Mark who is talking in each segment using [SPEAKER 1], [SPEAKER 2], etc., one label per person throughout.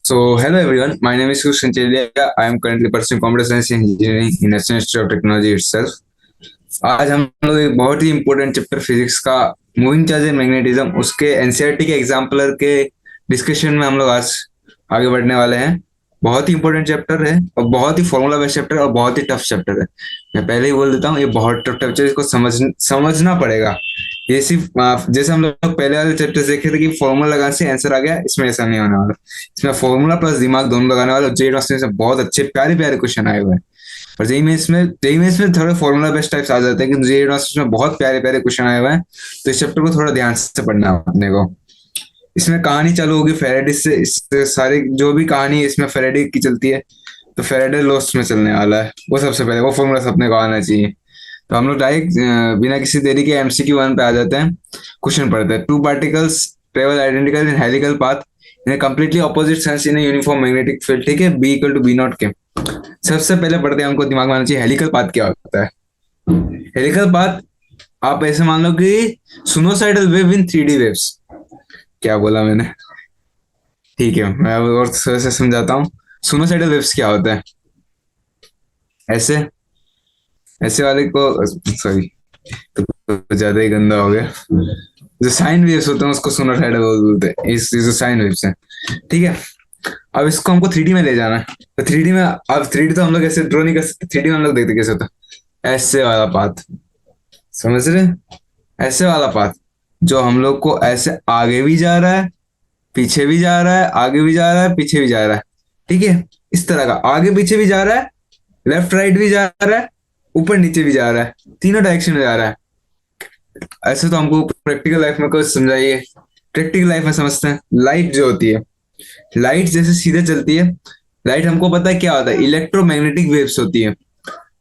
[SPEAKER 1] Hello everyone. My name is Krishnan Chelia. I am currently pursuing computer science engineering in National Institute of Technology itself. आज हम लोग एक बहुत ही important chapter physics का moving charge and magnetism उसके NCERT के exemplar के discussion में हम लोग आज आगे बढ़ने वाले हैं। बहुत ही इंपॉर्टेंट चैप्टर है और बहुत ही फॉर्मूला बेस्ड चैप्टर और बहुत ही टफ चैप्टर है। मैं पहले ही बोल देता हूँ, ये बहुत टफ चैप्टर है, इसको समझना पड़ेगा। ये सिर्फ जैसे हम लोग पहले वाले चैप्टर देखे थे कि फॉर्मूला लगाने से आंसर आ गया, इसमें ऐसा नहीं होने वाला। इसमें फॉर्मूला प्लस दिमाग दोनों लगाने वाले, और जेड से बहुत अच्छे प्यारे प्यारे क्वेश्चन आए हुए हैं। और जेई में थोड़े फॉर्मूला बेस्ड टाइप्स आ जाते हैं, कि जेई में बहुत प्यारे प्यारे क्वेश्चन आए हुए हैं। तो इस चैप्टर को थोड़ा ध्यान से पढ़ना है अपने को। इसमें कहानी चालू होगी फेराडे से। इससे सारी जो भी कहानी है इसमें फेराडे की चलती है, तो फेराडे लॉस में चलने वाला है। वो सबसे पहले वो फॉर्मूला अपने को आना चाहिए। तो हम लोग डायरेक्ट बिना किसी देरी के एमसीक्यू वन पे आ जाते हैं। क्वेश्चन पढ़ते हैं। Two particles travel identical in helical path in completely opposite sense in uniform magnetic field. ठीक है, B equal to B naught K. सबसे पहले पढ़ते हैं, हमको दिमाग में आना चाहिए हेलिकल पाथ क्या होता है। हेलिकल पाथ आप ऐसे मान लो कि सुनोसाइडल वेव इन 3D वेव्स। क्या बोला मैंने? ठीक है, मैं और थोड़ा से समझाता हूँ। सुनोसाइडल वेव्स क्या होता है? ऐसे ऐसे वाले को, सॉरी, तो ज्यादा ही गंदा हो गया। जो साइन वेव्स होते हैं उसको सुनोसाइडल बोलते हैं। इस जो साइन वेव्स हैं, ठीक है। अब इसको हमको 3D में ले जाना है। तो 3D में, अब 3D तो हम लोग ऐसे ड्रॉ नहीं कर सकते। 3D में हम लोग देखते कैसे होता है, ऐसे वाला पाथ। समझ रहे? ऐसे वाला पाथ जो हम लोग को ऐसे आगे भी जा रहा है, पीछे भी जा रहा है, आगे भी जा रहा है, पीछे भी जा रहा है। ठीक है, इस तरह का आगे पीछे भी जा रहा है, लेफ्ट राइट भी जा रहा है, ऊपर नीचे भी जा रहा है, तीनों डायरेक्शन में जा रहा है। ऐसे तो हमको प्रैक्टिकल लाइफ में कुछ समझाइए। प्रैक्टिकल लाइफ में समझते हैं। लाइट जो होती है, लाइट जैसे सीधे चलती है। लाइट हमको पता है क्या होता है, इलेक्ट्रोमैग्नेटिक वेव्स होती है।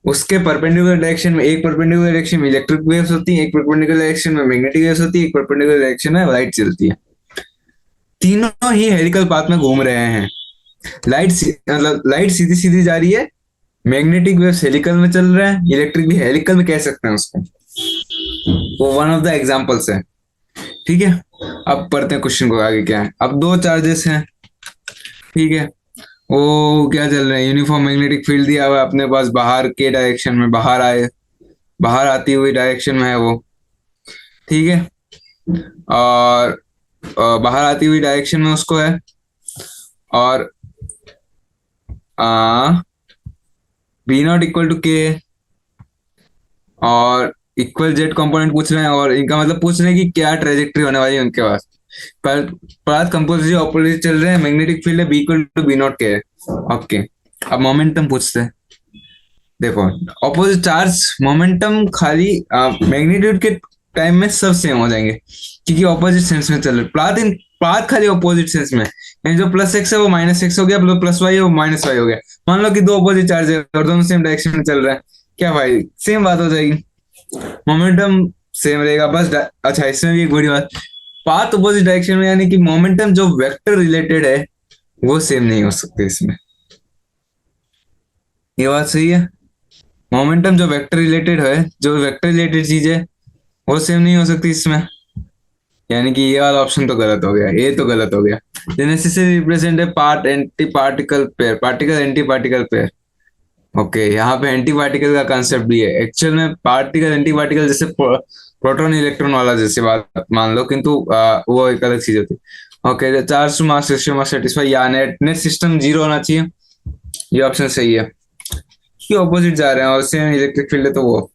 [SPEAKER 1] उसके परपेंडिकुलर डायरेक्शन में, एक परपेंडिकुलर डायरेक्शन में इलेक्ट्रिक वेव्स होती है, एक परपेंडिकुलर डायरेक्शन में मैग्नेटिक वेव्स होती है, एक परपेंडिकुलर डायरेक्शन में लाइट चलती है। तीनों ही हेलिकल पाथ में घूम रहे हैं। मतलब लाइट सीधी सीधी जा रही है, मैग्नेटिक वेव्स हेलिकल में चल रहे हैं, इलेक्ट्रिक भी हेलिकल में कह सकते हैं उसको। वो वन ऑफ द एग्जांपल्स है। ठीक है, अब पढ़ते हैं क्वेश्चन को आगे क्या है। अब दो चार्जेस हैं, ठीक है। वो क्या चल रहा है, यूनिफॉर्म मैग्नेटिक फील्ड दिया हुआ है अपने पास, बाहर के डायरेक्शन में, बाहर आती हुई डायरेक्शन में है वो। ठीक है, और बाहर आती हुई डायरेक्शन में उसको है। और बी नॉट इक्वल टू के, और इक्वल जेड कंपोनेंट पूछ रहे हैं, और इनका मतलब पूछ रहे हैं कि क्या ट्रेजेक्ट्री होने वाली है उनके पास। पर पाथ कंपोजिट ऑपोजिट चल रहे हैं, मैग्नेटिक फील्ड है B equal to B naught K. Okay, अब मोमेंटम पूछते हैं। देखो, ऑपोजिट चार्ज मोमेंटम खाली मैग्नीट्यूड के टाइम में सब सेम हो जाएंगे, क्योंकि ऑपोजिट सेंस में चल रहे। पाथ खाली ऑपोजिट सेंस में, यानी जो प्लस एक्स है वो माइनस एक्स हो गया, प्लस वाई है वो माइनस वाई हो गया। मान लो कि दो ऑपोजिट चार्ज है और दोनों सेम डायरेक्शन में चल रहा है, क्या भाई सेम बात हो जाएगी, मोमेंटम सेम रहेगा बस। अच्छा, इसमें भी एक बड़ी बात, पाथ अपोजिट डायरेक्शन में, यानी कि मोमेंटम जो वेक्टर रिलेटेड है वो सेम नहीं हो सकते इसमें। ये बात सही है। मोमेंटम जो वेक्टर रिलेटेड है, जो वेक्टर रिलेटेड चीज है, वो सेम नहीं हो सकती इसमें। यानी कि ये वाला ऑप्शन तो गलत हो गया, ये तो गलत हो गया। द नेसेसरी रिप्रेजेंट है part anti particle pair, particle anti particle pair. Okay, यहाँ पे एंटी पार्टिकल का कंसेप्ट भी है। एक्चुअल में पार्टिकल एंटी पार्टिकल जैसे प्रोटॉन इलेक्ट्रॉन वाला जैसे बात मान लो, किंतु वो एक अलग चीज होती है। Okay, charge to mass ratio must satisfy, या नेट नेट सिस्टम जीरो होना चाहिए। ये ऑप्शन सही है, कि ऑपोजिट जा रहे हैं और सेम इलेक्ट्रिक फील्ड है, तो वो,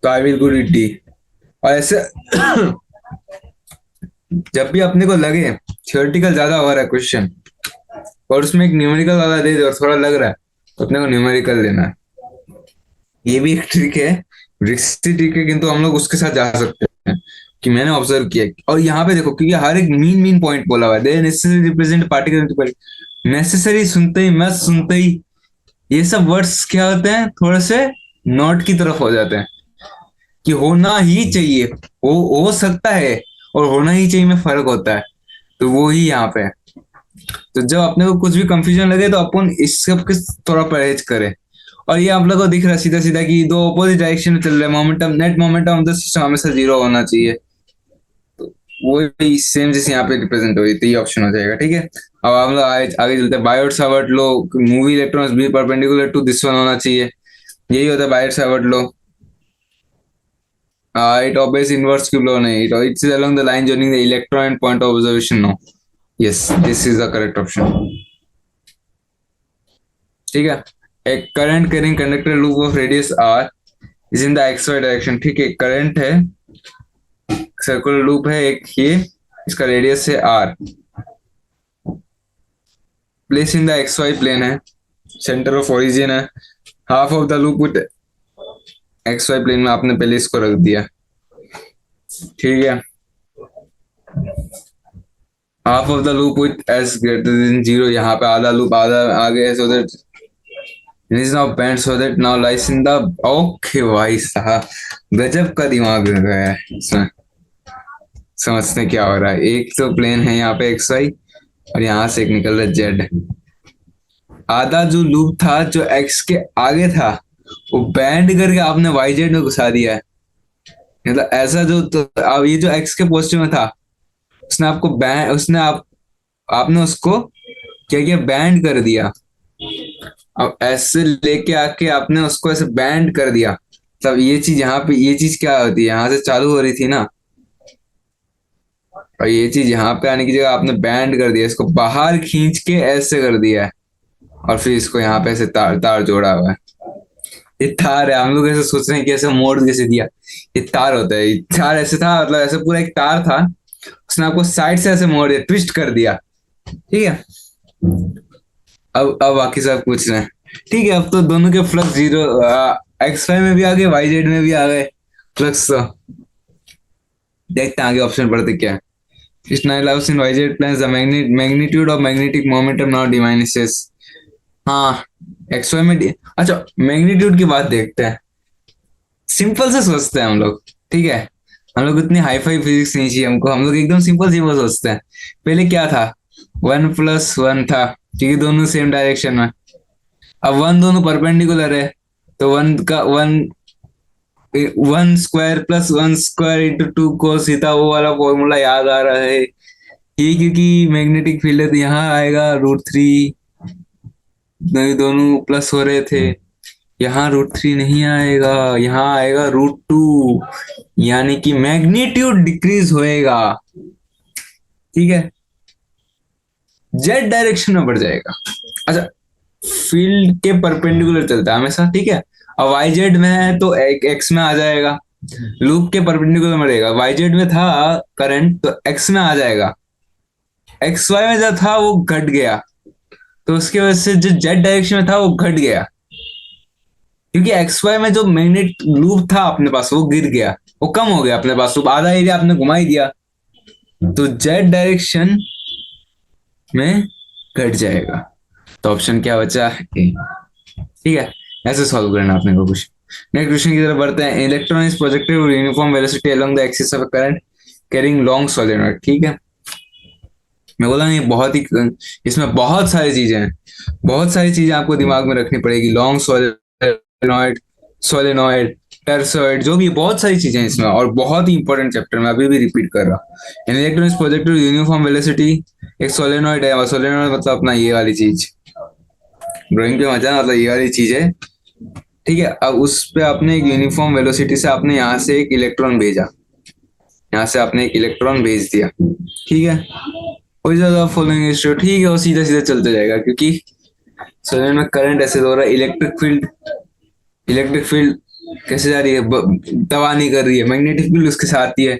[SPEAKER 1] तो I will go with D. और ऐसे जब भी अपने को लगे थियोरेटिकल ज्यादा हो रहा है क्वेश्चन, और उसमें एक न्यूमेरिकल वाला दे दे और थोड़ा लग रहा है, तो अपने को न्यूमेरिकल लेना है। ये भी एक ट्रिक है, रिक्सी ट्रिक है, किंतु हम लोग उसके साथ जा सकते हैं, कि मैंने ऑब्जर्व किया। और यहाँ पे देखो, क्योंकि हर एक मीन पॉइंट बोला हुआ है, दे नेसेसरी रिप्रेजेंट पार्टिकल। नेसेसरी सुनते ही, मस्ट सुनते ही, ये सब वर्ड्स क्या होते हैं, थोड़े से नॉट की तरफ हो जाते हैं, कि होना ही चाहिए, हो सकता है, और होना ही चाहिए में फर्क होता है। तो वो ही यहाँ पे है। तो जब अपने को कुछ भी कंफ्यूजन लगे, तो अपन इस सब के थोड़ा परहेज करें। और ये आप लोग को दिख रहा है सीधा सीधा कि दो अपोजिट डायरेक्शन में चल रहे हैं, momentum, net momentum of the system हमेशा जीरो होना चाहिए। तो वही सेम जैसे यहाँ पे रिप्रेजेंट हो रही, तो ये ऑप्शन हो जाएगा। ठीक है, अब हम लोग आगे आगे चलते हैं। Biot Savart law, moving electrons B perpendicular to this one होना चाहिए, यही होता है Biot Savart law. It obeys inverse cube law नहीं, it's along the line joining the electron and point of observation, no. Yes, this is the correct option. ठीक है। एक current carrying conductor loop of radius r is in the xy direction. ठीक है, current है, circular loop है एक ये, इसका रेडियस है r, place in the xy plane है, सेंटर ऑफ ओरिजिन है, half of the loop with xy plane में आपने पहले इसको रख दिया। ठीक है, half of the loop with S greater than zero, यहाँ पे आधा लूप आधा आगे, so that is now bent so that now lies in the, okay भाई साहब, गजब का दिमाग लगा है इसमें, समझते क्या हो रहा है। एक तो प्लेन है यहाँ पे एक्स वाई, और यहाँ से एक निकल रहा है जेड। आधा जो लूप था जो एक्स के आगे था वो बैंड करके आपने वाई जेड में घुसा दिया है। मतलब ऐसा जो तो, अब ये जो एक्स के पॉजिटिव में था उसने आपको बैंड, उसने आपने उसको क्या किया, बैंड कर दिया। अब ऐसे लेके आके आपने उसको ऐसे बैंड कर दिया, तब ये चीज यहाँ पे, ये चीज क्या होती है, यहाँ से चालू हो रही थी ना, और ये चीज यहाँ पे आने की जगह आपने बैंड कर दिया, इसको बाहर खींच के ऐसे कर दिया है, और फिर इसको यहाँ पे ऐसे तार तार जोड़ा हुआ है। ये तार है, हम लोग ऐसे सोच रहे हैं कि ऐसे मोड़ कैसे दिया, ये तार होता है। ये तार ऐसे था, मतलब ऐसे पूरा एक तार था, उसने आपको साइड से ऐसे मोड़ दिया, ट्विस्ट कर दिया। ठीक है, अब बाकी सब पूछ रहे हैं। ठीक है, अब तो दोनों के फ्लक्स जीरो, एक्स वाई में भी आ गए, वाई जेड में भी आ गए फ्लक्स। तो देखते हैं आगे ऑप्शन पढ़ते क्या है। Schneider's in YZ planes the magnitude of magnetic momentum now diminishes. हाँ, एक्स वाई में अच्छा, मैग्नीट्यूड की बात देखते हैं। सिंपल से सोचते हैं हम लोग, ठीक है, हम लोग इतनी हाई फाई फिजिक्स नहीं चाहिए हमको, हम लोग एकदम सिंपल सिंपल सोचते हैं। पहले क्या था, 1+1 था, क्योंकि दोनों सेम डायरेक्शन में। अब वन दोनों परपेंडिकुलर है, तो वन का वन, 1² + 1² इंटू 2 cos थीटा, वो वाला फॉर्मूला याद आ रहा है। ये क्योंकि मैग्नेटिक फील्ड है तो यहाँ आएगा √3, दोनों प्लस हो रहे थे, यहाँ √3 नहीं आएगा, यहाँ आएगा √2, यानी कि मैग्नीट्यूड डिक्रीज होएगा। ठीक है, जेड डायरेक्शन में बढ़ जाएगा। अच्छा, फील्ड के परपेंडिकुलर चलता है हमेशा, ठीक है। अब वाई जेड में है तो एक्स में आ जाएगा, लूप के परपेंडिकुलर में रहेगा। वाई जेड में था करंट तो एक्स में आ जाएगा, एक्स वाई में जो था वो घट गया, तो उसकी वजह से जो जेड डायरेक्शन में था वो घट गया, क्योंकि एक्स वाई में जो मैग्नेट लूप था अपने पास वो गिर गया, वो कम हो गया अपने पास, लूप आधा एरिया आपने घुमा ही दिया, तो जेड डायरेक्शन में घट जाएगा। तो ऑप्शन क्या बचा है, ठीक है, ऐसे सॉल्व करना आपने को कुछ। नेक्स्ट क्वेश्चन की तरफ बढ़ते हैं। Electron is projected with uniform velocity along the axis of current carrying long solenoid. ठीक है, मैं बोला नहीं, बहुत ही, इसमें बहुत सारी चीजें हैं, बहुत सारी चीजें आपको दिमाग में रखनी पड़ेगी। लॉन्ग सोलेनॉइड, सोलेनॉइड, टेरसॉइड, जो भी बहुत सारी चीजें इसमें, और बहुत ही इंपॉर्टेंट चैप्टर में अभी भी रिपीट कर रहा हूँ। Electron is projected with uniform velocity, एक सोलेनॉइड है, और सोलेनॉइड मतलब अपना ये वाली चीज, ड्राइंग पे मजा, मतलब ये वाली चीज है। ठीक है, अब उस पे आपने एक यूनिफॉर्म वेलोसिटी से आपने यहाँ से एक इलेक्ट्रॉन भेजा, यहाँ से आपने एक इलेक्ट्रॉन भेज दिया। ठीक है, फॉलोइंग इज ट्रू, ठीक है, वो सीधा सीधा चलते जाएगा, क्योंकि सोलेनॉइड में करंट ऐसे हो रहा है। इलेक्ट्रिक फील्ड कैसे जा रही है, तबाह नहीं कर रही है, मैग्नेटिक फील्ड उसके साथ ही है,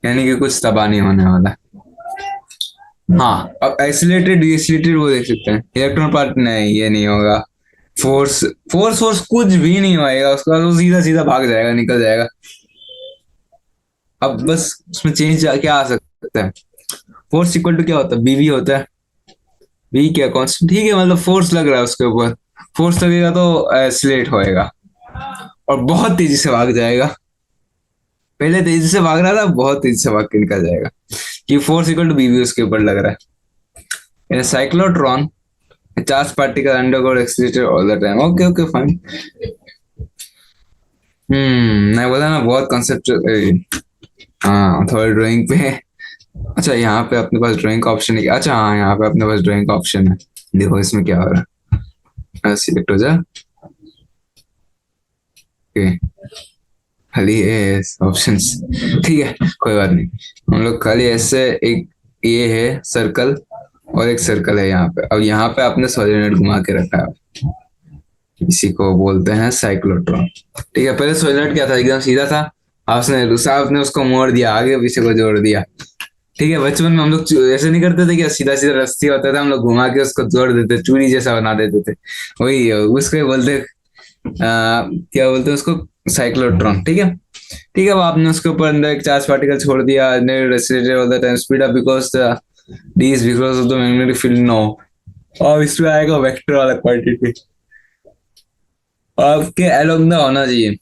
[SPEAKER 1] यानी कि कुछ तबाह नहीं होने वाला। हाँ, अब एक्सीलरेटेड डिएक्सीलरेटेड वो देख सकते हैं। इलेक्ट्रॉन पार्ट नहीं, ये नहीं होगा। फोर्स फोर्स कुछ भी नहीं होएगा, उसका तो सीधा सीधा भाग जाएगा, निकल जाएगा। अब बस उसमें चेंज क्या आ सकता है, फोर्स इक्वल टू क्या होता है, बीवी होता है, बी क्या कांस्टेंट, ठीक है, मतलब फोर्स लग रहा है उसके ऊपर, फोर्स लगेगा तो एक्सीलरेट होएगा और बहुत तेजी से भाग जाएगा। पहले तेजी से भाग रहा था, बहुत तेजी से भाग के निकल जाएगा, कि फोर्स इक्वल टू बीवी उसके ऊपर लग रहा है। Cyclotron charge particle undergo accelerated all the time. Okay okay fine. मैं बोला ना बहुत कॉन्सेप्ट, हाँ थोड़ा ड्राइंग पे अच्छा, यहाँ पे अपने पास ड्राइंग का ऑप्शन है। अच्छा हाँ, यहाँ पे अपने पास ड्राइंग का ऑप्शन है। देखो इसमें क्या हो रहा है, सिलेक्ट हो जा। ओके, खाली है ऑप्शंस। ठीक है, कोई बात नहीं। हम लोग खाली ऐसे एक, ये है सर्कल और एक सर्कल है यहाँ पे। अब यहाँ पे आपने सोलेनोइड घुमा के रखा है, इसी को बोलते हैं साइक्लोट्रॉन। ठीक है, पहले सोलेनोइड क्या था, एकदम सीधा था। आपने उसको मोड़ दिया, आगे पीछे को जोड़ दिया। ठीक है, बचपन में हम लोग ऐसे नहीं करते थे, क्या सीधा सीधा रस्सी होता था, हम लोग घुमा के उसको जोड़ देते, चूड़ी जैसा बना देते थे। वही उसको ही बोलते, क्या बोलते हैं उसको, साइक्लोट्रॉन। ठीक है। ठीक है, अब आपने उसके ऊपर अंदर एक चार्ज पार्टिकल छोड़ दिया, speed up because D is because of the magnetic field, no. और इसमें आएगा वेक्टर वाला क्वांटिटी, आपके अलोंग द होना चाहिए।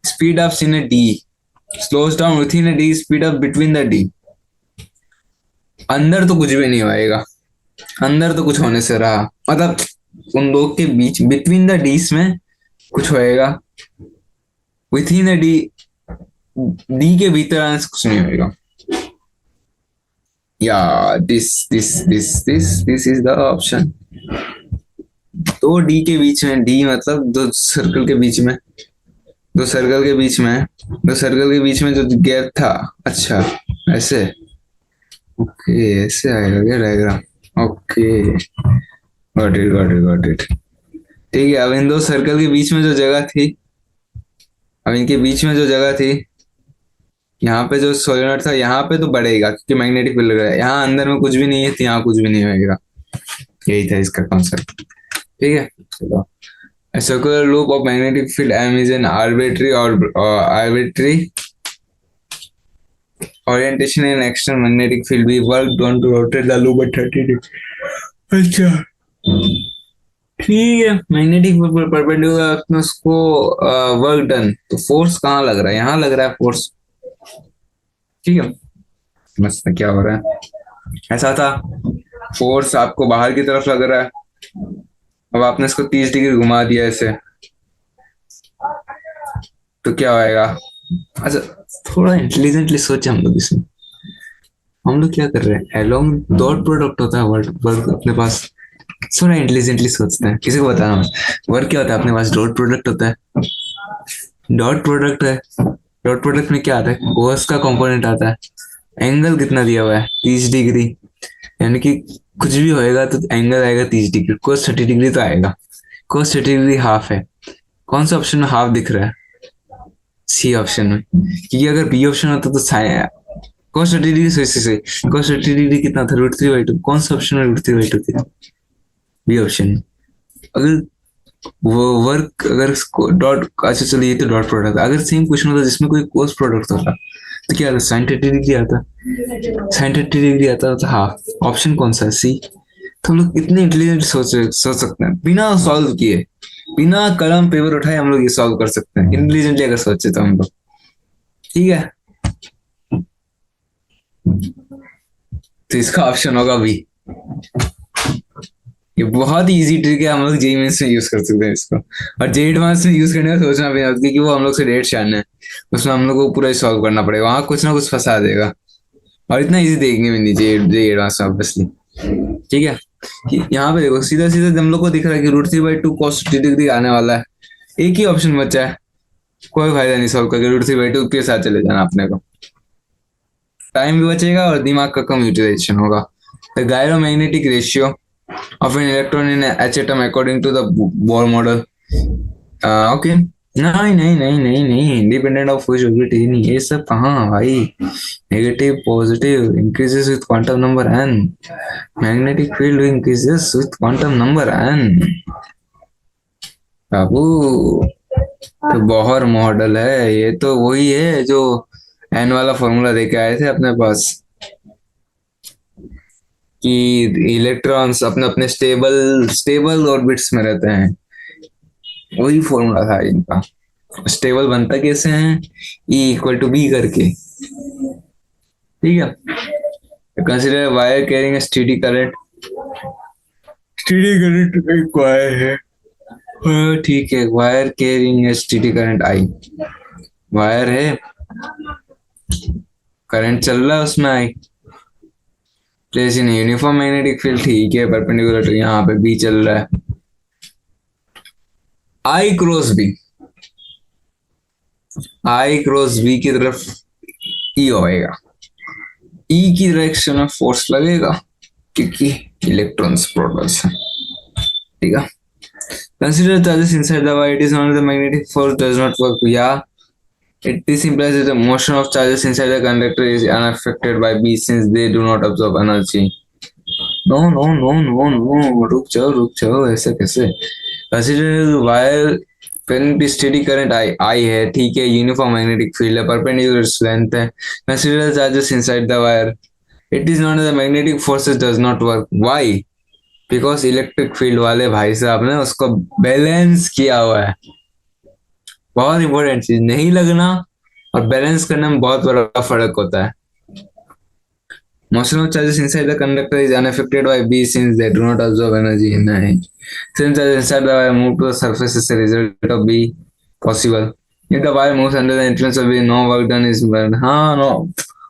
[SPEAKER 1] Speed up in a d slows down within a d, speed up between the d। अंदर तो कुछ भी नहीं होएगा, अंदर तो कुछ होने से रहा, मतलब उन दो के बीच, बिटवीन द डीज में कुछ होएगा, विथ इन डी, डी के भीतर आने से कुछ नहीं होएगा। या दिस इज द ऑप्शन। दो डी के बीच में, डी मतलब दो सर्कल के बीच में, दो सर्कल के बीच में, दो सर्कल के बीच में जो गैप था। अच्छा, ऐसे। ओके, ऐसे आएगा क्या diagram? Okay, got it got it got it. ठीक है, अब इन दो सर्कल के बीच में जो जगह थी, अब इनके बीच में जो जगह थी, यहाँ पे जो सोलेनोइड था, यहाँ पे तो बढ़ेगा क्योंकि मैग्नेटिक फील्ड लग रहा है। यहाँ अंदर में कुछ भी नहीं है तो यहाँ कुछ भी नहीं होएगा। यही था इसका कॉन्सेप्ट। ठीक है, चलो। A circular loop of magnetic field M is an arbitrary or arbitrary orientation in external magnetic field. We worked on to rotate the loop at 30 degrees. अच्छा, ठीक है। मैग्नेटिक परपेंडिकुलर आपने उसको वर्क डन, तो force कहाँ लग रहा है? यहाँ लग रहा है फोर्स। ठीक है, समझते क्या हो रहा है। ऐसा था, फोर्स आपको बाहर की तरफ लग रहा है। अब आपने इसको 30 डिग्री घुमा दिया ऐसे, तो क्या होएगा? अच्छा, थोड़ा इंटेलिजेंटली सोचे हम लोग इसमें। हम लोग क्या कर रहे हैं, एलोंग डॉट प्रोडक्ट होता है वर्ड, वर्ड अपने पास। थोड़ा इंटेलिजेंटली सोचते हैं, किसी को बताना। वर्ड क्या होता है अपने पास? डॉट प्रोडक्ट होता है। डॉट प्रोडक्ट है, डॉट प्रोडक्ट में क्या आता है? कोस का कंपोनेंट आता है। एंगल कितना दिया हुआ है? 30 डिग्री। यानी कि कुछ भी होएगा तो एंगल आएगा 30 डिग्री। कोस 30 डिग्री तो आएगा। कोस 30 डिग्री हाफ है। कौन सा ऑप्शन में हाफ दिख रहा है? सी ऑप्शन में, क्योंकि अगर बी ऑप्शन होता तो cos 30 डिग्री से cos 30 डिग्री कितना था? √3/2। कौन सा ऑप्शन में √3/2 थी? B option. अगर वो वर्क, अगर डॉट, अच्छा चलिए ये तो डॉट प्रोडक्ट, अगर सेम क्वेश्चन होता जिसमें कोई कोस प्रोडक्ट होता तो क्या आता? sin 30 डिग्री आता। sin 30 डिग्री आता तो हाफ। ऑप्शन कौन सा है? सी। तो हम लोग इतने इंटेलिजेंट सोच सकते हैं बिना सॉल्व किए, बिना कलम पेपर उठाए हम लोग ये सॉल्व कर सकते हैं इंटेलिजेंटली अगर सोचे तो हम लोग। ठीक है, तो इसका ऑप्शन होगा बी। ये बहुत ही इजी ट्रिक है, हम लोग जेई मेंस में यूज कर सकते हैं इसको। और जेई एडवांस में यूज करने का सोचना भी नहीं, क्योंकि वो हम लोग से डेट शान है, उसमें हम लोग को पूरा सॉल्व करना पड़ेगा, वहां कुछ ना कुछ फंसा देगा। और इतना इजी देखेंगे भी नहीं जेई एडवांस में ऑब्वियसली। ठीक है, यहाँ पे देखो सीधा सीधा हम लोग को दिख रहा है कि √3/2 cos 30 डिग्री आने वाला है। एक ही ऑप्शन बचा है, कोई फायदा नहीं सॉल्व करके, √3/2 के साथ चले जाना अपने को। टाइम भी बचेगा और दिमाग का कम यूटिलाइजेशन होगा। The gyromagnetic ratio of an electron in H atom according to the Bohr model। Okay, नहीं नहीं नहीं नहीं नहीं, इंडिपेंडेंट ऑफ फिजिबिलिटी नहीं, ये सब कहाँ भाई? Negative positive increases with quantum number n, magnetic field increases with quantum number n। बाबू, तो बोहर मॉडल है ये, तो वही है जो n वाला फॉर्मूला देके आए थे अपने पास, कि इलेक्ट्रॉन्स अपने अपने स्टेबल स्टेबल ऑर्बिट्स में रहते हैं। वही फॉर्मूला था इनका। स्टेबल बनता कैसे है? E = B करके। ठीक है, consider wire carrying steady current. Steady current एक वायर है, ठीक है, wire carrying steady current I। Wire है, करंट चल रहा है उसमें I, place in uniform magnetic field, ठीक है, परपेंडिकुलर टू यहाँ पे बी चल रहा है, आई क्रॉस बी, आई क्रॉस बी की तरफ ई होएगा, ई की डायरेक्शन में फोर्स लगेगा क्योंकि इलेक्ट्रॉन्स प्रोटॉन्स है, ठीक है। Consider charges inside the wire, it is not the magnetic force does not work, या it is implies that the motion of charges inside the conductor is unaffected by B since they do not absorb energy. No, no, no, no, no. रुक जाओ, ऐसा कैसे? Consider wire current steady current I है, ठीक है, uniform magnetic field है, perpendicular length है, consider charges inside the wire, it is not the magnetic forces does not work, why? Because electric field वाले भाई साहब ने उसको बैलेंस किया हुआ है। बहुत इंपॉर्टेंट चीज, नहीं लगना और बैलेंस करने में बहुत बड़ा फर्क होता है। Motion of charges inside the conductor is unaffected by B since they do not absorb energy in the edge. Since charges inside the wire move to the surface as a result of B possible. If the wire moves under the influence of B, no work done is done. हाँ, no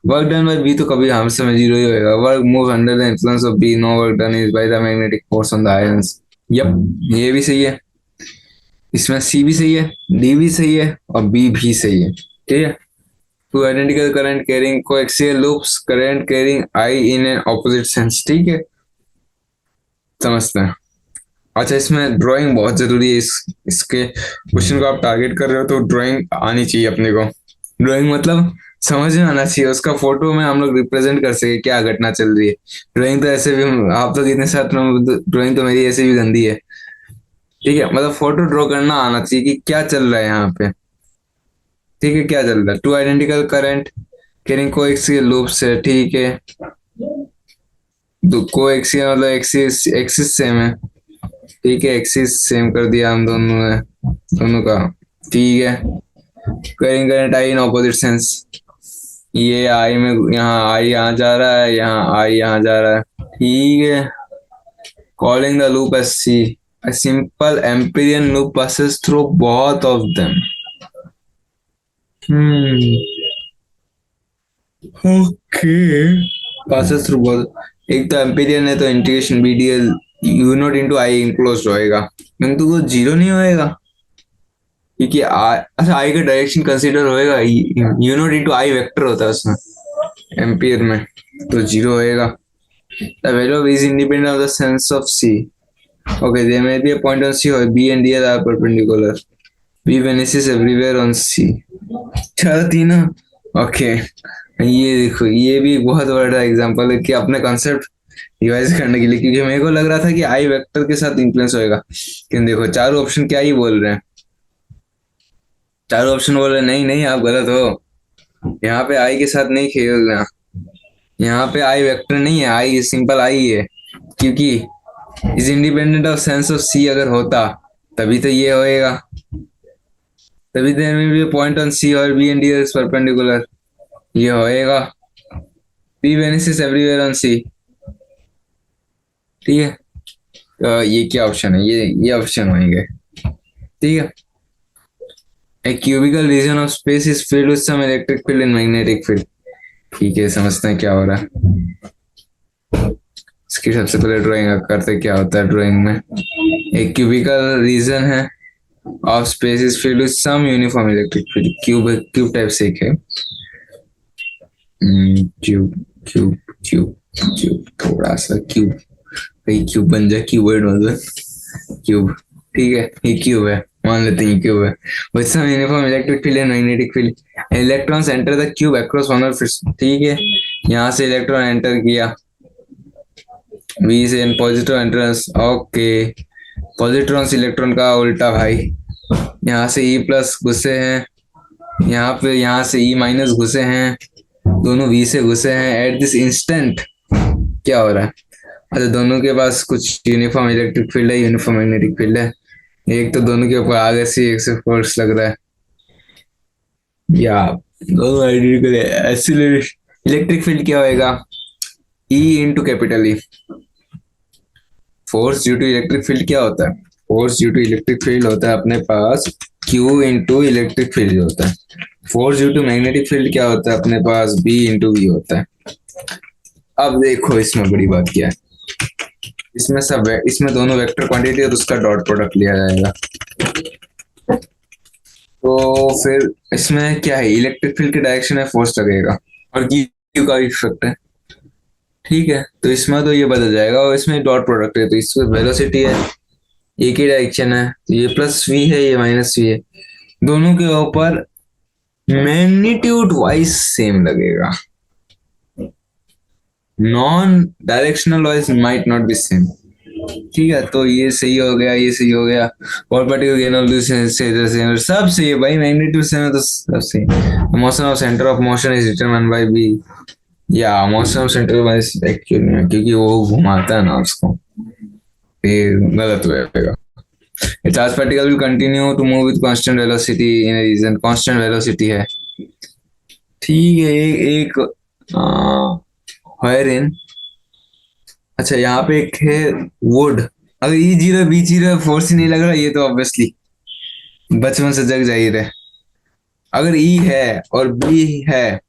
[SPEAKER 1] work done by B तो कभी हमेशा में zero ही होएगा। Work move under the influence of B, no work done is by the magnetic force on the ions. Yep, ये भी सही है, इसमें C भी सही है, D भी सही है और B भी सही है, ठीक है। Two identical current carrying coaxial loops, current carrying I in an opposite sense, ठीक है, समझते हैं। अच्छा, इसमें ड्राइंग बहुत जरूरी है, इसके क्वेश्चन को आप टारगेट कर रहे हो तो ड्राइंग आनी चाहिए अपने को। ड्राइंग मतलब समझ में आना चाहिए, उसका फोटो में हम लोग रिप्रेजेंट कर सके क्या घटना चल रही है। ड्राइंग तो ऐसे भी आप लोग इतने साथ में, ड्राइंग तो मेरी ऐसे भी गंदी है, ठीक है, मतलब फोटो ड्रॉ करना आना चाहिए कि क्या चल रहा है यहाँ पे, ठीक है, क्या चल रहा है। Two identical current carrying coaxial loops है, ठीक है, तो कोएक्सियल मतलब एक्सिस एक्सिस सेम है, ठीक है, एक्सिस सेम कर दिया हम दोनों ने, दोनों का, ठीक है। Carrying current I in opposite sense, ये आई में यहाँ आई यहाँ जा रहा है, यहाँ आई यहाँ जा रहा है, ठीक है। Calling the loop S C, a simple Amperian loop passes through both of them. Okay. Passes through both. एक तो एम्पीरियन है तो integration BDL you not into I enclose होएगा, किंतु वो जीरो नहीं होएगा क्योंकि अच्छा आई का डायरेक्शन कंसीडर होएगा, you not into I vector होता है उसमें एम्पियर में, तो जीरो होएगा। The value of is independent of the sense of C. Okay, there may be a point on C or B and D are perpendicular. B vanishes everywhere on C. चलो तीनों, okay, ये देखो ये भी बहुत बड़ा example है कि अपने कॉन्सेप्ट रिवाइज करने के लिए, क्योंकि मेरे को लग रहा था कि आई वेक्टर के साथ इन्फ्लुएंस होएगा, लेकिन देखो चारों ऑप्शन क्या ही बोल रहे हैं, चारों ऑप्शन बोल रहे हैं नहीं नहीं आप गलत हो, यहाँ पे आई के साथ नहीं खेलना, यहाँ पे आई वेक्टर नहीं है, आई सिंपल आई है, क्योंकि is independent of sense of C अगर होता तभी तो ये होएगा, तभी देयर में भी पॉइंट ऑन सी और B and D is perpendicular, ये होएगा। B vanishes everywhere on C, ठीक है, तो ये क्या ऑप्शन है, ये ऑप्शन होंगे, ठीक है। A cubical region of space is filled with some electric field and magnetic field, ठीक है, समझते हैं क्या हो रहा है। इसकी सबसे पहले ड्राइंग करते क्या होता है ड्राइंग में, एक क्यूबिकल रीजन है of space is filled with some uniform electric field, cube type से एक है, क्यूब क्यूब क्यूब क्यूब थोड़ा सा क्यूब, कहीं क्यूब बन जाए, क्यूबॉइड मतलब क्यूब, ठीक है, ये क्यूब है, मान लेते हैं क्यूब है, with some uniform electric field and magnetic field, electrons enter the cube across one of its, ठीक है, यहाँ से इलेक्ट्रॉन एंटर किया, वी से positive entrance, okay, positrons electron का उल्टा भाई, यहाँ से ई प्लस घुसे हैं, यहाँ पे यहाँ से ई माइनस घुसे हैं, दोनों वी से घुसे हैं, एट दिस इंस्टेंट क्या हो रहा है, अच्छा दोनों के पास कुछ यूनिफॉर्म इलेक्ट्रिक फील्ड है, यूनिफॉर्म मैग्नेटिक फील्ड है, एक तो दोनों के ऊपर आगे से एक से फोर्स लग रहा है, या दोनों आइडेंटिकल है, एक्सीलरेशन इलेक्ट्रिक फील्ड क्या होएगा, E into capital E, force due to electric field क्या होता है, force due to electric field होता है अपने पास Q इंटू इलेक्ट्रिक फील्ड होता है। Force due to magnetic field क्या होता है अपने पास, B इंटू वी होता है। अब देखो इसमें बड़ी बात क्या है, इसमें दोनों वेक्टर क्वांटिटी और उसका डॉट प्रोडक्ट लिया जाएगा। तो फिर इसमें क्या है, इलेक्ट्रिक फील्ड की डायरेक्शन में फोर्स लगेगा और Q का इफेक्ट है। ठीक है, तो इसमें तो ये बदल जाएगा और इसमें डॉट प्रोडक्ट है तो इसमें वेलोसिटी है, एक ही डायरेक्शन है, तो ये प्लस वी है ये माइनस वी है, दोनों के ऊपर मैग्नीट्यूड वाइज सेम लगेगा, non directional wise might not be same. ठीक है, तो ये सही हो गया, ये सही हो गया, और पर्टिकुलर गेन से सब सही है भाई, मैग्नीट्यूड सेम है तो सब सही। Motion of centre of motion is determined by B, या motion of centre wise actually में, क्योंकि वो घुमाता है ना उसको, फिर गलत हो जाएगा। A charged particle will continue to move with constant velocity in a region, constant velocity है। ठीक है, एक wherein, अच्छा यहाँ पे एक है वुड, अगर E zero B zero force ही नहीं लग रहा, ये तो ऑब्वियसली बचपन से जग जाहिर है। अगर ई है और बी है,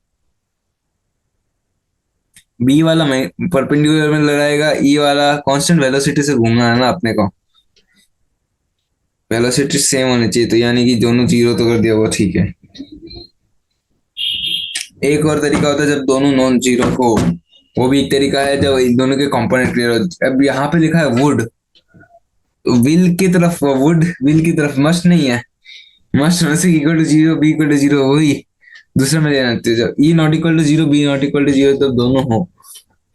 [SPEAKER 1] बी वाला में परपेंडिकुलर में लगाएगा, ई वाला कांस्टेंट वेलोसिटी से घूमना है ना अपने को, वेलोसिटी सेम होनी चाहिए, तो यानी कि दोनों जीरो तो कर दिया वो ठीक है। एक और तरीका होता है जब दोनों नॉन जीरो हो, वो भी एक तरीका है जब इन दोनों के कंपोनेंट क्लियर हो। अब यहाँ पे लिखा है वुड, तो विल की तरफ वुड, विल की तरफ मस्ट नहीं है, मस्ट से equal to zero, B equal to zero, वही दूसरे में लेना चाहिए। जब E not equal to zero, B not equal to zero, तब दोनों हो,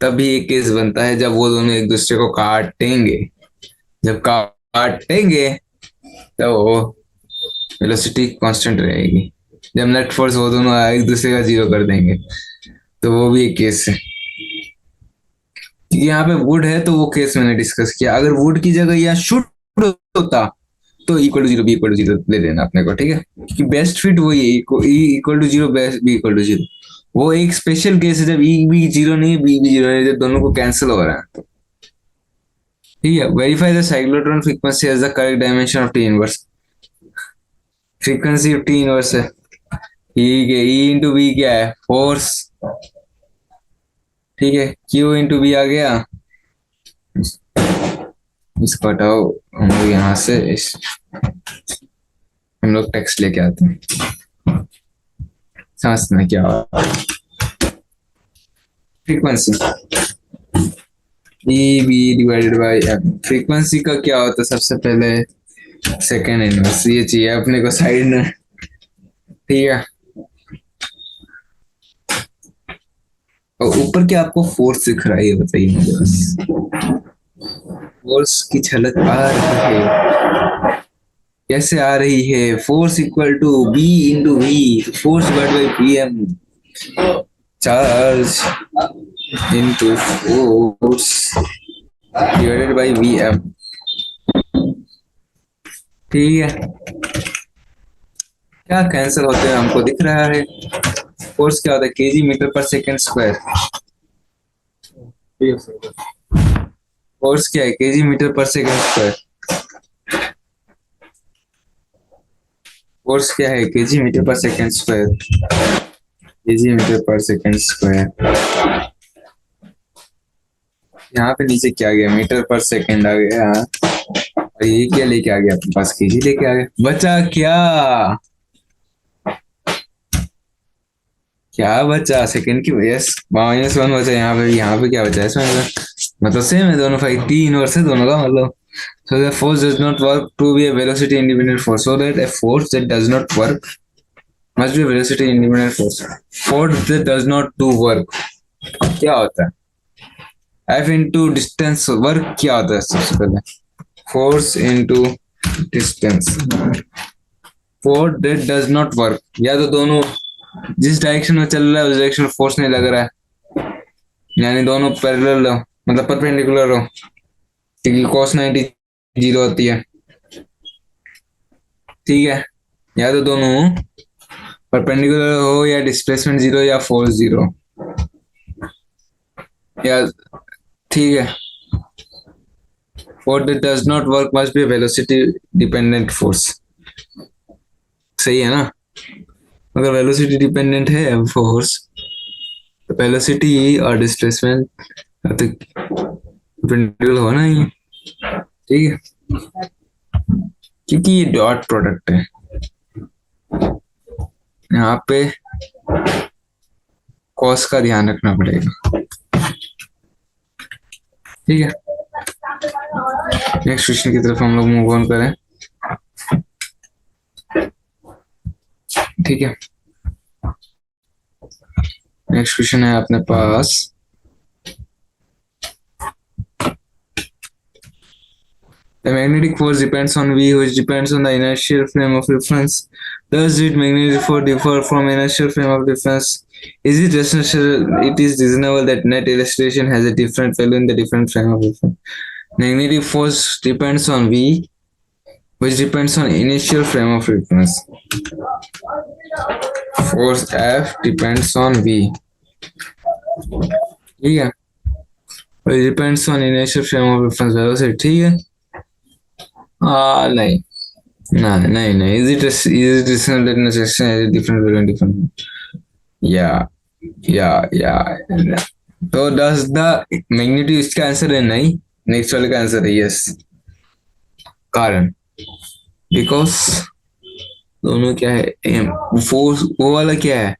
[SPEAKER 1] तभी एक केस बनता है जब वो दोनों एक दूसरे को काटेंगे। जब काटेंगे तो वेलोसिटी कांस्टेंट रहेगी, जब नेट फोर्स वो दोनों एक दूसरे का जीरो कर देंगे, तो वो भी एक केस है। यहाँ पे वुड है तो वो केस मैंने डिस्कस किया, अगर वुड की जगह यहाँ शुड होता तो equal to zero, B equal to zero ले लेना अपने को, ठीक है, क्योंकि बेस्ट फिट वही है, E equal to zero, best B equal to zero. वो एक स्पेशल केस है जब ई भी जीरो नहीं, बी भी जीरो है, जब दोनों को कैंसिल हो रहा है तो। ठीक है, verify the cyclotron frequency as the correct dimension of T inverse. Frequency of T inverse है, ठीक है, ई इंटू बी क्या है, फोर्स, ठीक है, क्यू इंटू बी आ गया। इसको हटाओ, हम लोग यहाँ से हम लोग टेक्स्ट लेके आते हैं, समझना क्या हो। Frequency E B divided by F, frequency का क्या होता है सबसे पहले, सेकेंड इनवर्स, ये चाहिए अपने को साइड में, ठीक है। और ऊपर क्या आपको फोर्स दिख रहा है ये बताइए मुझे बस, फोर्स की झलक आ रही है, कैसे आ रही है, force equal to B into V, force divide by P M, charge into force divided by V M, ठीक है। क्या कैंसिल होते हैं हमको दिख रहा है, फोर्स क्या होता है, केजी मीटर पर सेकेंड स्क्वायर, फोर्स क्या है, केजी मीटर पर सेकेंड स्क्वायर, फोर्स क्या है, केजी मीटर पर सेकेंड स्क्वायर, केजी मीटर पर सेकेंड स्क्वायर। यहाँ पे नीचे क्या आ गया, मीटर पर सेकेंड आ गया, और ये क्या लेके आ गया अपने पास, केजी लेके आ गया, बचा क्या, क्या बचा, सेकेंड की यस माइनस वन बचा, यहाँ पे क्या बचा इसमें, मतलब सेम है दोनों, फाइव टी इनवर्स है दोनों का, मतलब so the force does not work to be a velocity independent force, so that a force that does not work must be a velocity independent force, force that does not do work क्या होता है, F into distance, work क्या होता है सबसे पहले, force into distance, force that does not work, या तो दोनों जिस डायरेक्शन में चल रहा है उस डायरेक्शन में फोर्स नहीं लग रहा है, यानी दोनों पैरेलल हो, मतलब परपेंडिकुलर हो, क्योंकि cos 90 जीरो होती है, ठीक है, या तो दोनों परपेंडिकुलर हो, या डिस्प्लेसमेंट जीरो, या फोर्स जीरो, या ठीक है, What that does not work must be a velocity dependent force. सही है ना? अगर वेलोसिटी डिपेंडेंट है फोर्स, तो वेलोसिटी और डिस्प्लेसमेंट तो परपेंडिकुलर होना ही, ठीक है, क्योंकि ये डॉट प्रोडक्ट है। यहाँ पे कॉस का ध्यान रखना पड़ेगा, ठीक है। नेक्स्ट क्वेश्चन की तरफ हम लोग मूव ऑन करें, ठीक है। नेक्स्ट क्वेश्चन है अपने पास, the magnetic force depends on V, which depends on the inertial frame of reference. Thus, did magnetic force differ from inertial frame of reference? Is it reasonable that net acceleration has a different value in the different frame of reference? Magnetic force depends on V, which depends on initial frame of reference. Force F depends on V. ठीक है, which depends on initial frame of reference velocity, ठीक है। नहीं नहीं नहीं, is it reasonable that net acceleration has a different value in different? या तो does the magnitude, इसका आंसर है नहीं, नेक्स्ट वाले का आंसर है यस। कारण बिकॉज दोनों क्या है, फोर्स वो वाला क्या है,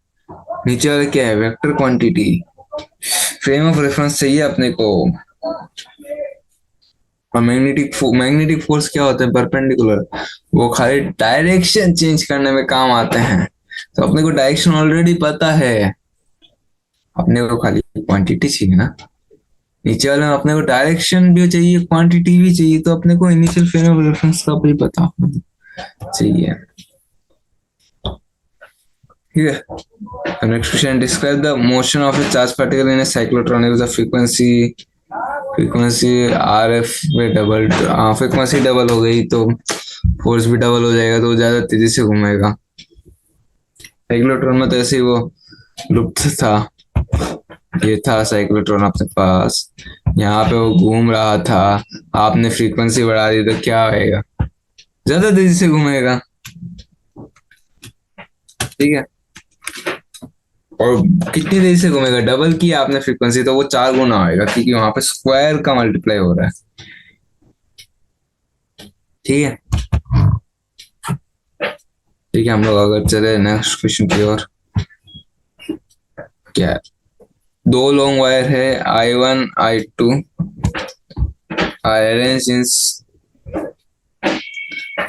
[SPEAKER 1] नीचे वाला क्या है, vector quantity. Frame of reference चाहिए अपने को, और मैग्नेटिक फोर्स क्या होता है, परपेंडिकुलर, वो खाली डायरेक्शन चेंज करने में काम आते हैं। तो अपने को डायरेक्शन ऑलरेडी पता है, अपने को खाली क्वांटिटी चाहिए ना। नीचे वाले में अपने को डायरेक्शन भी चाहिए, क्वांटिटी भी चाहिए, तो अपने को इनिशियल फ्रेम ऑफ रेफरेंस का भी पता चाहिए, ठीक है। Next question, describe the motion of A charge particle in A cyclotron with frequency RF में डबल, फ्रीक्वेंसी डबल हो गई तो फोर्स भी डबल हो जाएगा, तो ज्यादा तेजी से घूमेगा। साइक्लोट्रॉन में तो ऐसे ही वो लुप्त था, ये था साइक्लोट्रॉन अपने पास, यहाँ पे वो घूम रहा था, आपने फ्रीक्वेंसी बढ़ा दी तो क्या होएगा, ज्यादा तेजी से घूमेगा, ठीक है। और कितनी देरी से घूमेगा, डबल किया आपने फ्रीक्वेंसी तो वो 4 गुना होएगा, क्योंकि वहां पे स्क्वायर का मल्टीप्लाई हो रहा है, ठीक है। ठीक है, हम लोग अगर चले नेक्स्ट क्वेश्चन की ओर, क्या है, 2 लॉन्ग वायर है I1 I2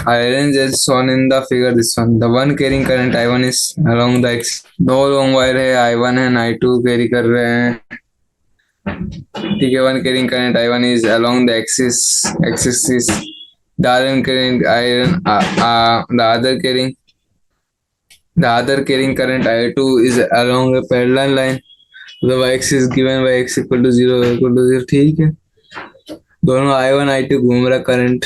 [SPEAKER 1] I arrange as shown in the figure this one. The one carrying current I1 is along the axis. 2 long wire है, I1 है, I2 कैरी कर रहे हैं, ठीक है। One carrying current I1 is along the axis is the other carrying current I2 is along a parallel line. The y-axis given by x equal to 0, ठीक है। दोनों I1 I2 घूम रहा current,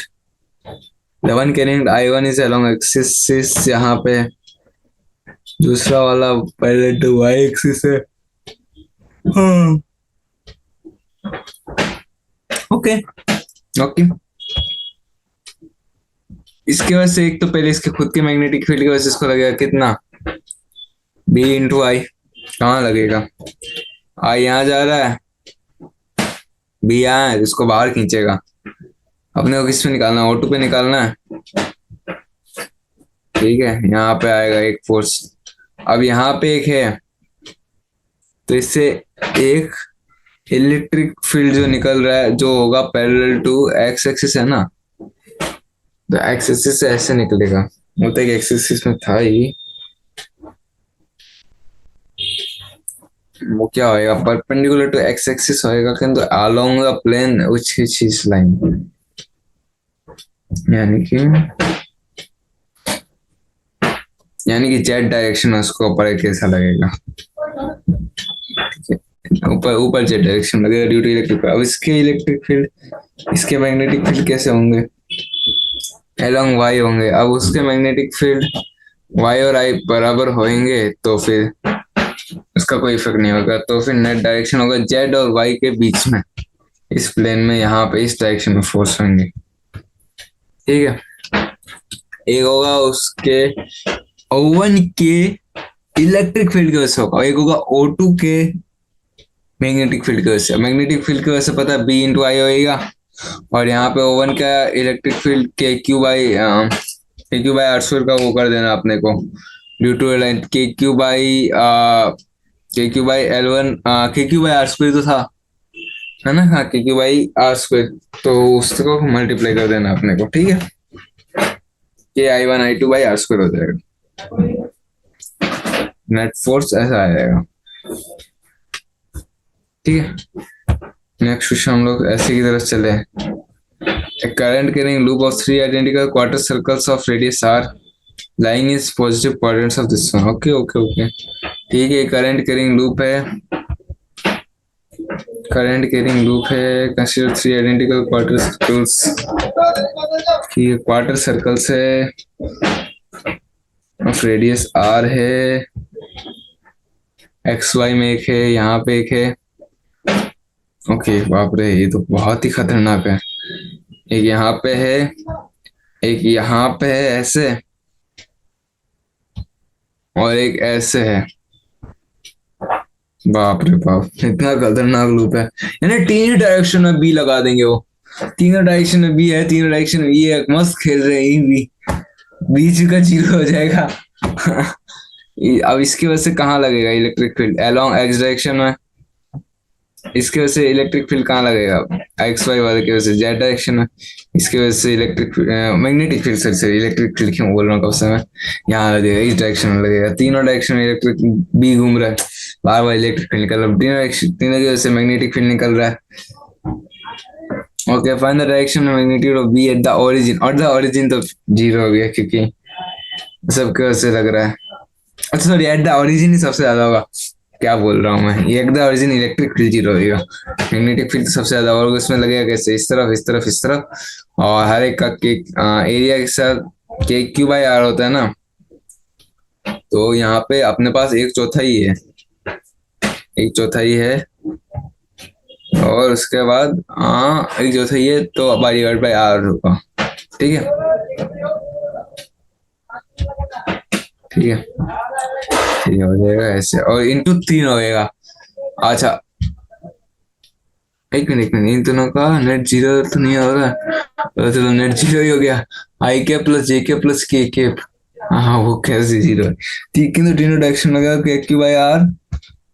[SPEAKER 1] the one carrying I1 is along axis, यहाँ पे दूसरा वाला parallel to y axis है, ओके ओके। इसके वजह से एक तो पहले इसके खुद के मैग्नेटिक फील्ड की वजह से इसको लगेगा कितना, B इंटू आई। कहाँ लगेगा, I यहाँ जा रहा है, B यहाँ है, इसको बाहर खींचेगा। अपने को किस पे निकालना है, O2 पे निकालना है, ठीक है। यहाँ पे आएगा एक फोर्स, अब यहाँ पे एक है, तो इससे एक इलेक्ट्रिक फील्ड जो निकल रहा है, जो होगा पैरेलल टू एक्स एक्सिस है ना, तो एक्स एक्सिस से ऐसे निकलेगा, वो तो एक एक्स एक्सिस में था ही, वो क्या होएगा, परपेंडिकुलर टू एक्स एक्सिस होएगा, किंतु along the plane which is line, यानी कि जेड डायरेक्शन में उसको ऊपर कैसा लगेगा, ऊपर जेड डायरेक्शन लगेगा ड्यू टू इलेक्ट्रिक। अब इसके इलेक्ट्रिक फील्ड, इसके मैग्नेटिक फील्ड कैसे होंगे, अलोंग वाई होंगे। अब उसके मैग्नेटिक फील्ड वाई और आई बराबर होंगे, तो फिर उसका कोई इफेक्ट नहीं होगा, तो फिर नेट डायरेक्शन होगा जेड और वाई के बीच में, इस प्लेन में यहाँ पे इस डायरेक्शन में फोर्स होंगे, ठीक है। एक होगा उसके O1 के इलेक्ट्रिक फील्ड की वजह से होगा, एक होगा O2 के मैग्नेटिक फील्ड की वजह से। मैग्नेटिक फील्ड की वजह से पता है B इंटू आई होगा, और यहाँ पे O1 का इलेक्ट्रिक फील्ड के क्यू बाई आर स्क्वायर का वो कर देना अपने को, ड्यू टू के क्यू बाई आर स्क्वायर तो था, है ना। हाँ, के क्यू बाई आर स्क्वायर, तो उसको मल्टीप्लाई कर देना अपने को, ठीक है। KI1I2/R² हो जाएगा, नेट फोर्स ऐसा आ जाएगा, ठीक है। नेक्स्ट क्वेश्चन हम लोग ऐसे की तरफ चले। A current carrying loop of three identical quarter circles of radius r lying is positive coordinates of this one. Okay, okay, okay. ठीक है, करंट कैरिंग लूप है, consider three identical quarter circles, ठीक है। क्वार्टर सर्कल्स है, of radius r है, XY में एक है, यहाँ पे एक है। ओके, बाप रे, ये तो बहुत ही खतरनाक है। एक यहाँ पे है, एक यहाँ पे है ऐसे, और एक ऐसे है। बाप रे बाप, इतना खतरनाक लूप है। यानी तीन ही डायरेक्शन में बी लगा देंगे वो, तीनों डायरेक्शन में बी है, तीनों डायरेक्शन में ये है, मस्त खेल रहे हैं बी, बीच का जीरो हो जाएगा। अब इसकी वजह से कहाँ लगेगा electric field? Along x direction में। इसकी वजह से इलेक्ट्रिक फील्ड कहाँ लगेगा? XY वाले की वजह से जेड डायरेक्शन में। इसकी वजह से magnetic field, sir electric field क्यों बोल रहा हूँ कब से मैं, यहाँ लगेगा, इस डायरेक्शन में लगेगा। तीनों डायरेक्शन में इलेक्ट्रिक बी घूम रहा है, बार बार इलेक्ट्रिक फील्ड निकल रहा है, तीनों की वजह से मैग्नेटिक फील्ड निकल रहा है। Okay, find the direction of magnitude of B at the origin, और द ओरिजिन तो जीरो हो गया क्योंकि सबके वजह से लग रहा है। अच्छा सॉरी, एट द ओरिजिन ही सबसे ज्यादा होगा, क्या बोल रहा हूँ मैं, eight the origin electric field zero होगा, मैग्नेटिक फील्ड तो सबसे ज्यादा होगा। उसमें लगेगा कैसे? इस तरफ, इस तरफ, इस तरफ, और हर एक का एरिया के साथ KQ/R होता है ना, तो यहाँ पे अपने पास एक चौथाई है, एक चौथाई है, और उसके बाद एक चौथाई है, तो डिवाइड/R होगा, ठीक है, ठीक है, ठीक हो जाएगा ऐसे, और इंटू 3 हो जाएगा। अच्छा, एक मिनट इन दोनों का नेट जीरो तो नहीं हो रहा, तो चलो नेट जीरो ही हो गया। IK plus JK plus KK, हाँ वो कैसे जीरो है? तीनों डायरेक्शन लगा KQ/R,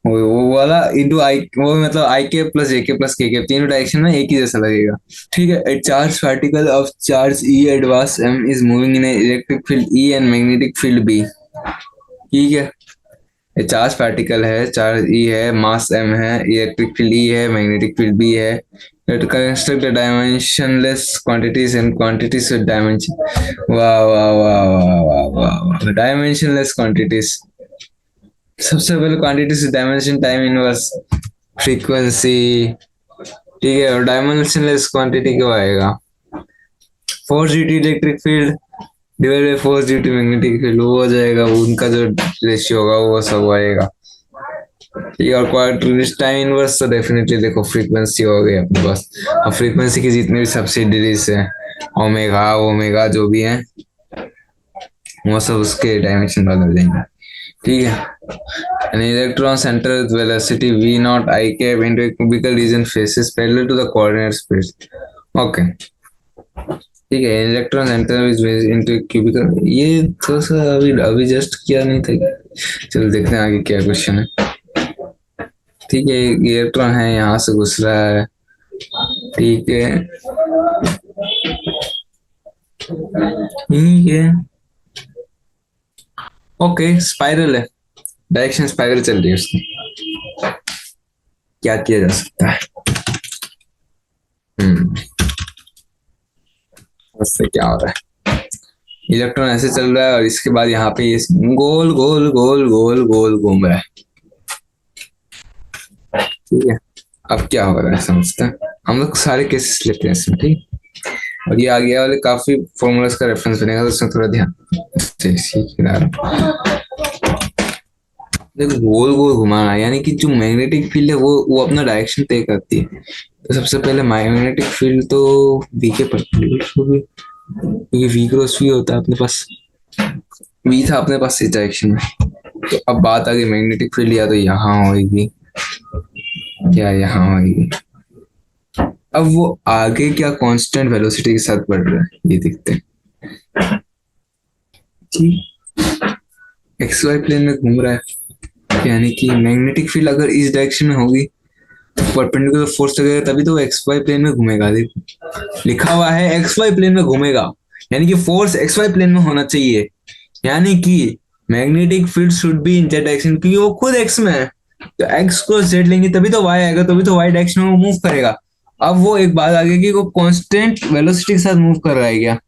[SPEAKER 1] वो वाला इंटू आई, वो मतलब IK plus JK plus KK, तीनों डायरेक्शन में एक ही जैसा लगेगा, ठीक है। A charge particle of charge E at mass m is moving in electric field E and magnetic field B, ठीक है। ये चार्ज पार्टिकल है, चार्ज E है, मास m है, इलेक्ट्रिक फील्ड E है, मैग्नेटिक फील्ड B है। Construct the dimensionless quantities and quantities with dimension. वाह वाह वाह वाह वाह वाह, डायमेंशनलेस क्वांटिटीज। सबसे पहले quantities dimension time inverse frequency, ठीक है। और डायमेंशनलेस क्वांटिटी क्यों आएगा? Force due to electric field divide by force due to magnetic field, वो हो जाएगा, उनका जो रेशियो होगा वो सब आएगा, ठीक है। और क्वांटिटीज टाइम इनवर्स तो डेफिनेटली देखो फ्रीक्वेंसी हो गई अपने पास, और फ्रीक्वेंसी की जितनी भी सब्सिडरीज है, ओमेगा ओमेगा जो भी है, वो सब उसके डायमेंशन बदल देंगे, ठीक है। An electron center with velocity v naught I cap into a cubical region faces parallel to the coordinate space. Okay. ठीक है, इलेक्ट्रॉन सेंटर into cubical, ये थोड़ा सा अभी जस्ट किया नहीं था। चलो देखते हैं आगे क्या क्वेश्चन है, ठीक है। इलेक्ट्रॉन है, यहाँ से घुस रहा है, ठीक है, ठीक है। ओके, स्पाइरल है, डायरेक्शन स्पाइरल चल रही है उसकी, क्या किया जा सकता है? उससे क्या हो रहा है? इलेक्ट्रॉन ऐसे चल रहा है, और इसके बाद यहाँ पे ये गोल गोल गोल गोल गोल घूम रहा है, ठीक है। अब क्या हो रहा है समझते हैं, हम लोग सारे केसेस लेते हैं इसमें, ठीक। और ये आगे वाले काफी फॉर्मूलाज का रेफरेंस बनेगा, तो उसमें थोड़ा ध्यान देखो। गोल गोल घुमाना यानी कि जो मैग्नेटिक फील्ड है वो अपना डायरेक्शन तय करती है, तो सबसे पहले मैग्नेटिक फील्ड तो वी के परपेंडिकुलर होगी, क्योंकि वी क्रॉस वी होता है अपने पास, वी था अपने पास इस डायरेक्शन में। तो अब बात आ गई मैग्नेटिक फील्ड, या तो यहाँ होगी या यहाँ होगी। अब वो आगे क्या कांस्टेंट वेलोसिटी के साथ बढ़ रहा है ये देखते हैं कि एक्स वाई प्लेन में घूम रहा है, यानी कि मैग्नेटिक फील्ड अगर इस डायरेक्शन में होगी तो परपेंडिकुलर फोर्स लगेगा, तभी तो वो एक्स वाई प्लेन में घूमेगा। देखो लिखा हुआ है एक्स वाई प्लेन में घूमेगा, यानी कि फोर्स एक्स वाई प्लेन में होना चाहिए, यानी कि magnetic field should be in Z direction, क्योंकि वो खुद एक्स में है। तो एक्स को जेड लेंगे तभी तो वाई आएगा, तभी तो वाई डायरेक्शन में वो मूव करेगा। अब वो एक बात आ गई कि वो कांस्टेंट वेलोसिटी के साथ मूव कर रहा है क्या?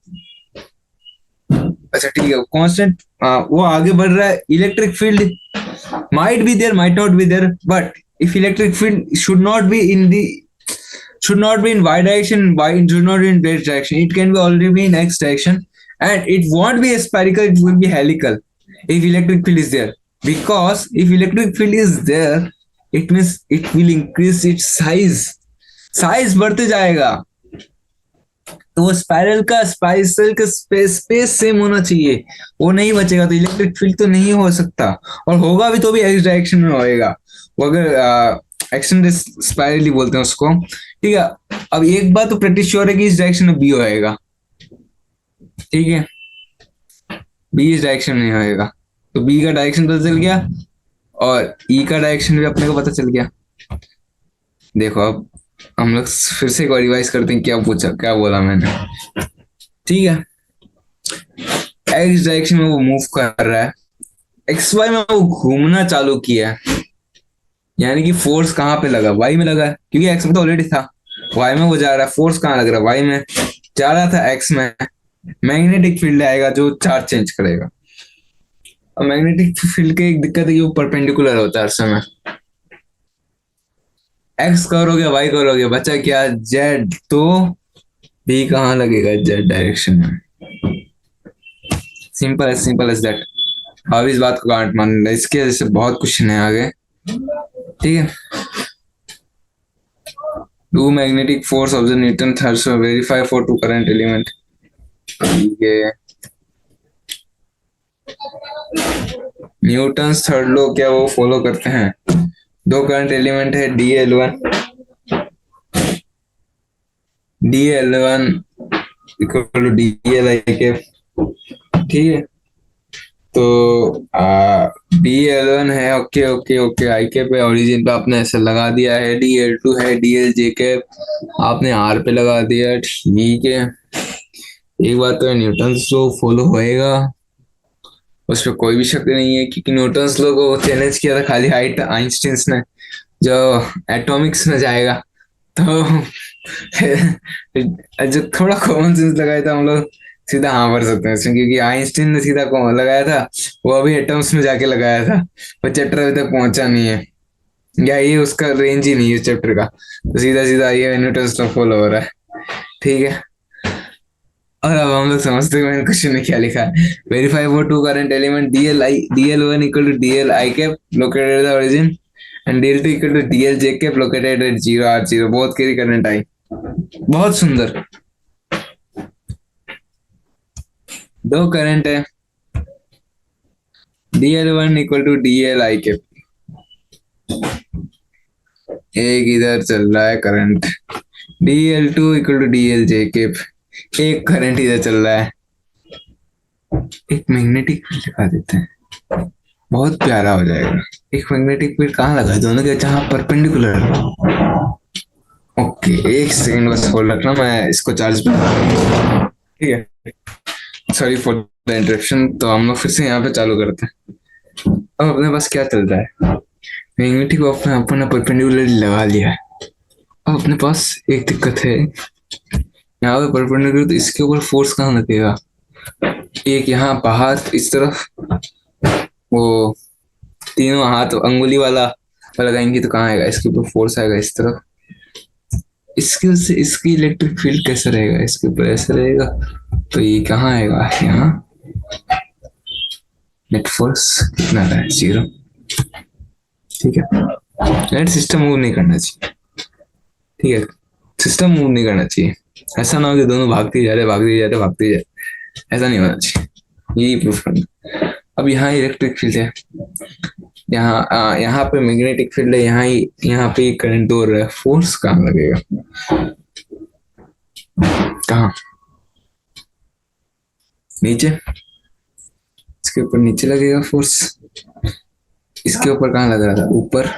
[SPEAKER 1] अच्छा ठीक है, कांस्टेंट, वो आगे बढ़ रहा है। Electric field might be there, might not be there, but if electric field should not be in y direction, y should not be in z direction, it can be already be in x direction, and it won't be spherical, it will be helical if electric field is there, because if electric field is there, it means it will increase its size बढ़ते जाएगा। तो वो spiral का spiral का space same होना चाहिए, वो नहीं बचेगा तो इलेक्ट्रिक फील्ड तो नहीं हो सकता, और होगा भी तो भी एक्स डायरेक्शन में होएगा। वो अगर एक्शन स्पाइरली बोलते हैं उसको, ठीक है। अब एक बात तो प्रैक्टिस श्योर है कि इस डायरेक्शन में बी होएगा, ठीक है, बी इस डायरेक्शन में होएगा, तो बी का डायरेक्शन पता चल गया और ई का डायरेक्शन भी अपने को पता चल गया। देखो अब हम लोग फिर से रिवाइज करते हैं, क्या पूछा क्या बोला मैंने, ठीक है। एक्स डायरेक्शन में वो मूव कर रहा है, एक्स वाई में वो घूमना चालू किया है, यानी कि फोर्स कहाँ पे लगा? वाई में लगा है, क्योंकि एक्स में तो ऑलरेडी था, वाई में वो जा रहा है, फोर्स कहाँ लग रहा है? वाई में। जा रहा था एक्स में, मैग्नेटिक फील्ड आएगा जो चार्ज चेंज करेगा। और मैग्नेटिक फील्ड की एक दिक्कत है कि वो परपेंडिकुलर होता है हर समय। एक्स करोगे वाई करोगे, बचा क्या? जेड, तो बी कहाँ लगेगा? जेड डायरेक्शन में। Simple as that. अब इस बात को गांठ मान, इसके जैसे बहुत क्वेश्चन है आगे, ठीक है। Two magnetic force of the Newton third verify for two current element, ठीक है। न्यूटन थर्ड लॉ क्या वो फॉलो करते हैं? दो करंट एलिमेंट है DL1 इक्वल टू DLI, ठीक है। तो DL1 है, ओके ओके ओके, आई के पे ओरिजिन पे आपने ऐसे लगा दिया है, DL2 है DLJ के आपने आर पे लगा दिया, ठीक है। एक बात तो न्यूटन लॉ फॉलो होएगा, उस पर कोई भी शक नहीं है, क्योंकि न्यूटन लॉ को चैलेंज किया था खाली आइंस्टीन ने, जो एटॉमिक्स में जाएगा। तो जो थोड़ा कॉमन सेंस लगाया था हम लोग सीधा हाँ भर सकते हैं, क्योंकि आइंस्टीन ने सीधा लगाया था, वो अभी एटम्स में जाके लगाया था, वो चैप्टर अभी तक पहुंचा नहीं है, या ये उसका रेंज ही नहीं है चैप्टर का, तो सीधा सीधा ये न्यूटन लॉ फॉलो हो रहा है, ठीक है। और अब हम लोग समझते हैं क्वेश्चन में क्या लिखा है। Verify for two current element DL1 equal to DLI cap located at the origin and DL2 equal to DLJ cap located at 0R0, बहुत कैरी करंट आई, बहुत सुंदर। दो करंट है, DL1 equal to DLI cap, एक इधर चल रहा है current, DL2 equal to DLJ cap, एक करंट इधर चल रहा है, एक मैग्नेटिक फील्ड लगा देते हैं, बहुत प्यारा हो जाएगा। एक मैग्नेटिक फील्ड कहाँ लगा है? दोनों के जहां परपेंडिकुलर। ओके, एक सेकंड बस होल्ड रखना, मैं इसको चार्ज पे, ठीक है। Sorry for the interruption. तो हम लोग फिर से यहाँ पे चालू करते हैं। अब अपने पास क्या चल रहा है? मैग्नेटिक अपन ने परपेंडिकुलरली लगा लिया है। अब अपने पास एक दिक्कत है, यहाँ पे परपेंडिकुलर, तो इसके ऊपर फोर्स कहाँ लगेगा? एक यहाँ बाहर इस तरफ, वो तीनों हाथ अंगुली वाला लगाएंगे तो कहाँ आएगा? इसके ऊपर फोर्स आएगा इस तरफ, इसके से इसकी इलेक्ट्रिक फील्ड कैसे रहेगा? इसके ऊपर ऐसे रहेगा, तो ये कहाँ आएगा? यहाँ नेट फोर्स कितना रहा है? 0, ठीक है। नेट सिस्टम मूव नहीं करना चाहिए, ठीक है। सिस्टम मूव नहीं करना चाहिए। ऐसा ना हो कि दोनों भागते जा रहे भागते जा रहे भागते जा रहे, ऐसा नहीं होना चाहिए। यही प्रूफ करना। अब यहाँ इलेक्ट्रिक फील्ड है, यहाँ पे मैग्नेटिक फील्ड है, यहाँ पे करंट दौड़ रहा है, फोर्स कहाँ लगेगा? कहाँ? नीचे, इसके ऊपर नीचे लगेगा फोर्स। इसके ऊपर कहाँ लग रहा था? ऊपर।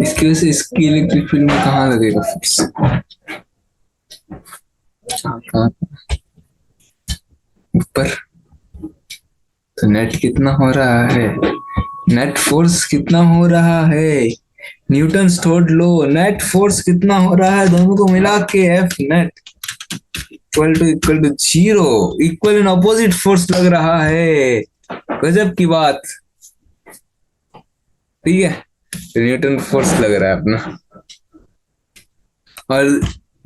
[SPEAKER 1] इसकी वजह से इसकी इलेक्ट्रिक फील्ड में कहाँ लगेगा फोर्स? कहाँ? ऊपर। तो नेट कितना हो रहा है? नेट फोर्स कितना हो रहा है? Newton's third law, net force कितना हो रहा है दोनों को मिला के? F net equal to zero, equal and opposite force लग रहा है। गजब की बात। ठीक है, तो न्यूटन फोर्स लग रहा है अपना। और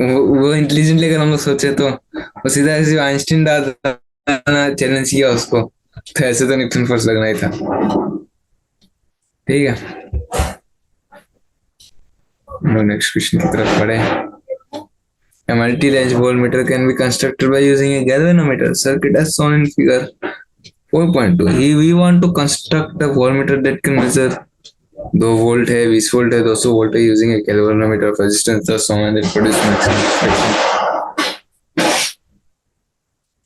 [SPEAKER 1] वो इंटेलिजेंट लेकर हम लोग सोचे तो वो सीधा ऐसे आइंस्टीन चैलेंज किया उसको, तो ऐसे तो न्यूटन फोर्स लगना ही था। ठीक है, नेक्स्ट क्वेश्चन की तरफ पढ़े। A multi-range voltmeter can be constructed by using a galvanometer circuit as shown in figure 4.2. We want to construct a voltmeter that can measure 2 volt है, 20 वोल्ट है, 200 वोल्ट है using a galvanometer of resistance thus shown and produce maximum protection.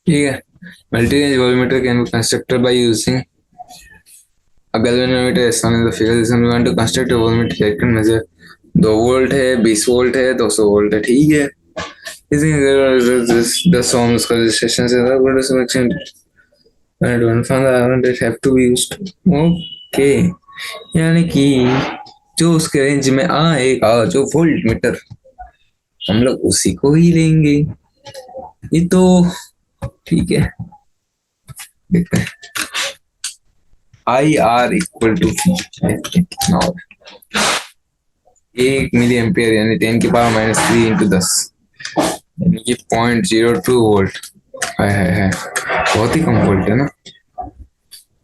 [SPEAKER 1] ठीक है, multi-range voltmeter can be constructed by using a galvanometer as shown in the figure. This one we want to construct a voltmeter that can measure 2 volt है, 20 volt है, 200 volt है। ठीक है, the songs registrations and the produce maximum and one from the island that have to be used. Okay, यानी कि जो उसके range में आएगा जो वोल्ट मीटर, हम लोग उसी को ही लेंगे। ये तो ठीक है, देखते हैं। आई आर इक्वल टू कितना होगा? 1 मिली एम्पियर यानी 10 की पावर -3 इंटू 10 यानी कि 0.02 वोल्ट है। बहुत ही कम वोल्ट है ना।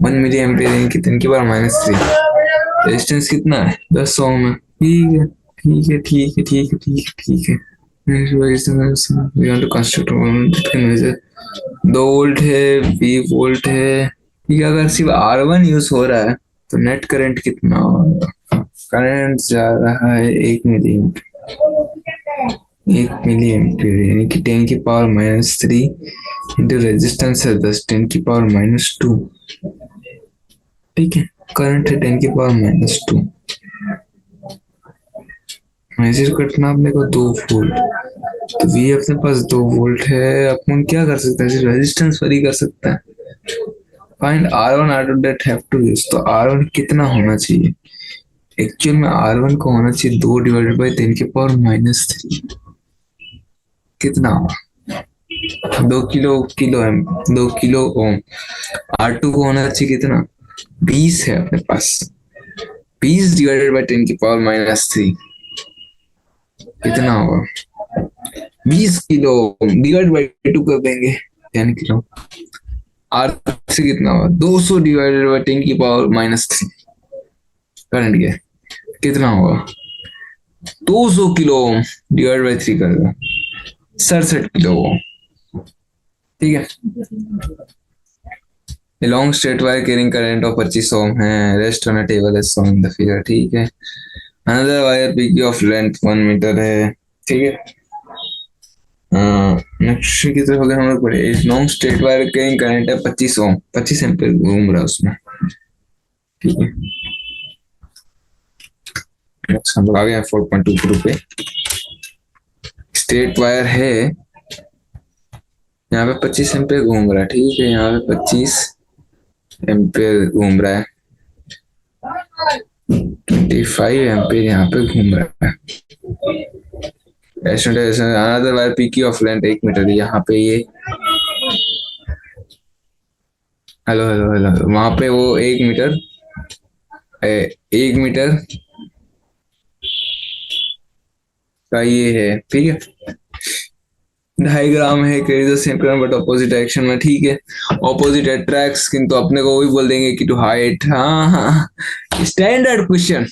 [SPEAKER 1] 1 मिली एम्पियर यानी कि 10 की पावर -3। रेजिस्टेंस कितना है? 10 ओम है। ठीक है ठीक है ठीक है ठीक है ठीक है ठीक है। We want to construct a 2 volt है, 20 वोल्ट है। ठीक है, अगर सिर्फ R1 यूज हो रहा है तो नेट करंट कितना होगा? करंट जा रहा है 1 मिली एम्पियर यानी कि 10 की पावर -3 इंटू रेजिस्टेंस है 10, 10 की पावर -2। ठीक है, करंट है 10 की पावर -2। मेजर करना अपने को 2 वोल्ट, तो वी अपने पास 2 वोल्ट है। अपन क्या कर सकते हैं? सिर्फ रेजिस्टेंस वरी कर सकते हैं। Find R1 R2 that have to use, तो R1 कितना होना चाहिए? एक्चुअल में R1 को होना चाहिए 2 डिवाइडेड बाई 10 की पावर -3। कितना होगा? 2 किलो ओम। R2 को होना चाहिए कितना? 20 है अपने पास। 20 डिवाइडेड बाई 10 की पावर -3 कितना होगा? 20 किलो डिवाइड बाई 2 कर देंगे 10 किलो। R3 कितना होगा? 200 डिवाइडेड बाई 10 की पावर -3 करंट के कितना होगा? 200 किलो डिवाइड बाई 3 कर देगा 67 किलो। ठीक है, long straight wire carrying current of 25 ohm है। Rest on a table as shown in the figure. ठीक है, another wire PQ of length 1 metre है। ठीक है, नेक्स्ट की तरफ अगर हम लोग पढ़े, long straight wire carrying current है 25 ओम, 25 एम्पीयर घूम रहा है उसमें। ठीक है, नेक्स्ट हम लोग आ गए 4.24 पे। स्ट्रेट वायर है, यहाँ पे 25 एम्पीयर घूम रहा है। ठीक है, यहाँ पे 25 एम्पीयर घूम रहा है, 25 एम्पीयर यहाँ पे घूम रहा है। Another wire PQ of length 1 metre, यहाँ पे ये हेलो हेलो हेलो, वहां पे वो 1 मीटर का ये है। ठीक है, 2.5 ग्राम है, carry the same current but opposite direction में। ठीक है, ऑपोजिट अट्रैक्ट्स, किंतु अपने को वही बोल देंगे कि टू हाइट। हाँ, स्टैंडर्ड क्वेश्चन।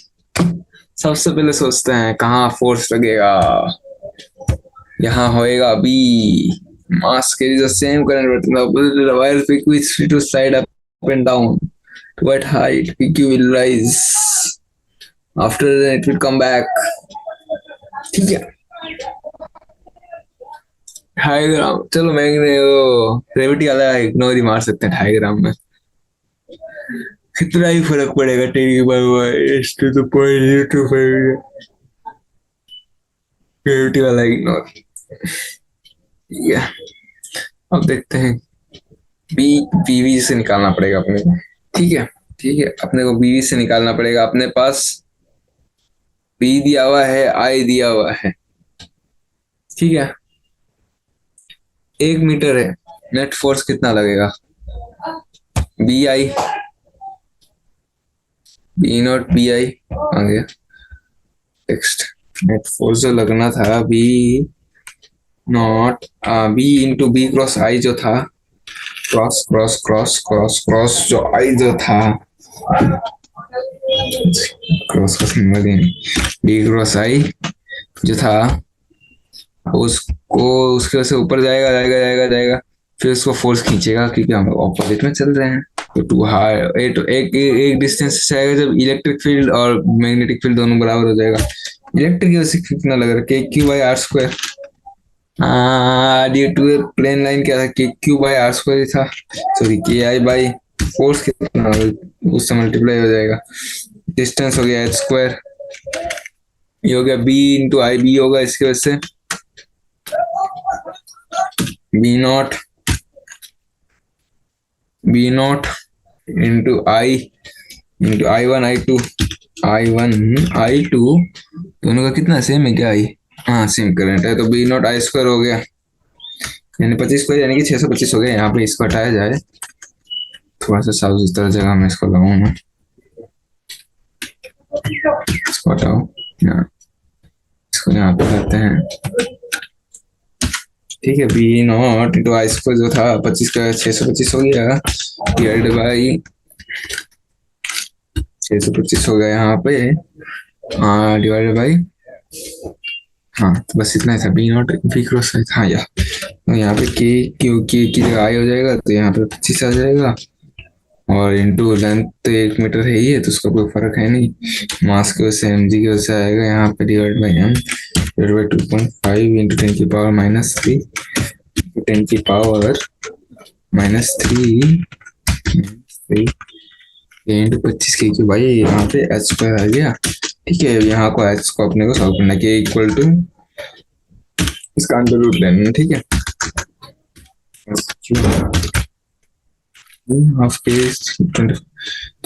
[SPEAKER 1] सबसे पहले सोचते हैं कहाँ फोर्स लगेगा। यहाँ होएगा B, mass carries the same current but in the opposite the wire PQ is free to slide up and down. To what height PQ will rise, after that it will come back. ठीक है, diagram चलो मैंने वो gravity वाला ignore ही मार सकते हैं diagram में, कितना ही फर्क पड़ेगा टेन की power S to the point 025, gravity वाला इग्नोर। ठीक है, अब देखते हैं बी, बीवी से निकालना पड़ेगा अपने को। ठीक है, ठीक है, अपने को बीवी से निकालना पड़ेगा। अपने पास बी दिया हुआ है, आई दिया हुआ है। ठीक है, 1 मीटर है, नेट फोर्स कितना लगेगा, B I, B not B I आ गया। नेक्स्ट नेट फोर्स जो लगना था B not B into B cross I जो था, cross cross cross cross cross जो आई जो था, क्रॉस का सिंबल बी क्रॉस आई जो था, उसको उसके वजह से ऊपर जाएगा जाएगा जाएगा जाएगा, फिर उसको फोर्स खींचेगा क्योंकि हम ऑपोजिट में चल रहे हैं। तो टू हाई एक डिस्टेंस से आएगा जब इलेक्ट्रिक फील्ड और मैग्नेटिक फील्ड दोनों बराबर हो जाएगा। इलेक्ट्रिक की वजह से कितना लग रहा है, K Q by R square, due to plane line क्या था, K Q by R square था, sorry K I by force कितना उससे मल्टीप्लाई हो जाएगा, डिस्टेंस हो गया एच स्क्वायर, ये हो गया बी इंटू आई, बी होगा इसकी वजह से B not into I one I two दोनों का कितना सेम है क्या, आई हाँ सेम करंट है, तो बी नॉट आई स्क्वायर हो गया, यानी 25 स्क्वायर यानी कि 625 हो गया। यहाँ पे इसको हटाया जाए, थोड़ा सा साफ सुथरा जगह में इसको लगाऊं मैं, इसको हटाओ, इसको यहाँ पे करते हैं। ठीक है, B not into I square जो था 25 का 625 हो गया, डिवाइड बाई 625 हो गया यहाँ पे, डिवाइड बाई, हाँ तो बस इतना ही था, बी नॉट बी क्रॉस आई, हाँ यार तो यहाँ पे के क्यू की जगह आई हो जाएगा, तो यहाँ पे 25 आ जाएगा, और इंटू लेंथ तो 1 मीटर है ही है तो उसका कोई फर्क है नहीं, मास की वजह से एम जी की वजह से आएगा यहाँ पे, divide by M divide by 2.5 into 10 की पावर -3 10 की पावर -3 इंटू 25 के क्यू भाई, यहाँ पे एच स्क्वायर आ गया। ठीक है, यहाँ को एच को अपने को सॉल्व करना के इक्वल टू इसका अंडर रूट लेना। ठीक है, हाफ के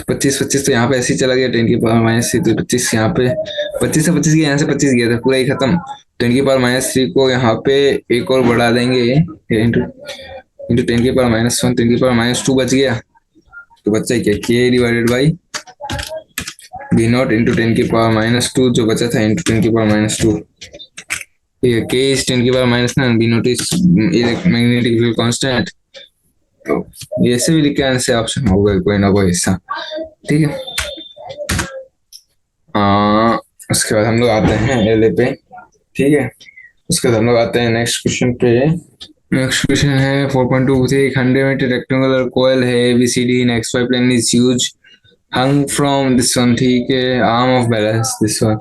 [SPEAKER 1] 25 तो यहाँ पे ऐसे ही चला गया, 10 की पावर -3 तो 25 यहाँ पे 25 से 25 गया, यहाँ से 25 गया था पूरा ही खत्म, 10 की पावर -3 को यहाँ पे एक और बढ़ा देंगे इंटू 10 की पावर -1 10 की पावर -2 बच गया, तो बच्चा क्या K divided by B not into 10 की पावर -2 जो बचा था इंटू 10 की पावर -2। ठीक है, के इज 10 की power -9, B not is magnetic field constant, तो ऐसे भी लिखा आंसर ऑप्शन होगा कोई ना कोई हिस्सा। ठीक है, उसके बाद हम लोग आते हैं एल पे। ठीक है, उसके बाद हम लोग आते हैं नेक्स्ट क्वेश्चन पे। नेक्स्ट क्वेश्चन है 4.23, 100 मीटर रेक्टेंगुलर कॉइल है ABCD in XY plane is use hung from this one। ठीक है, arm of balance this one।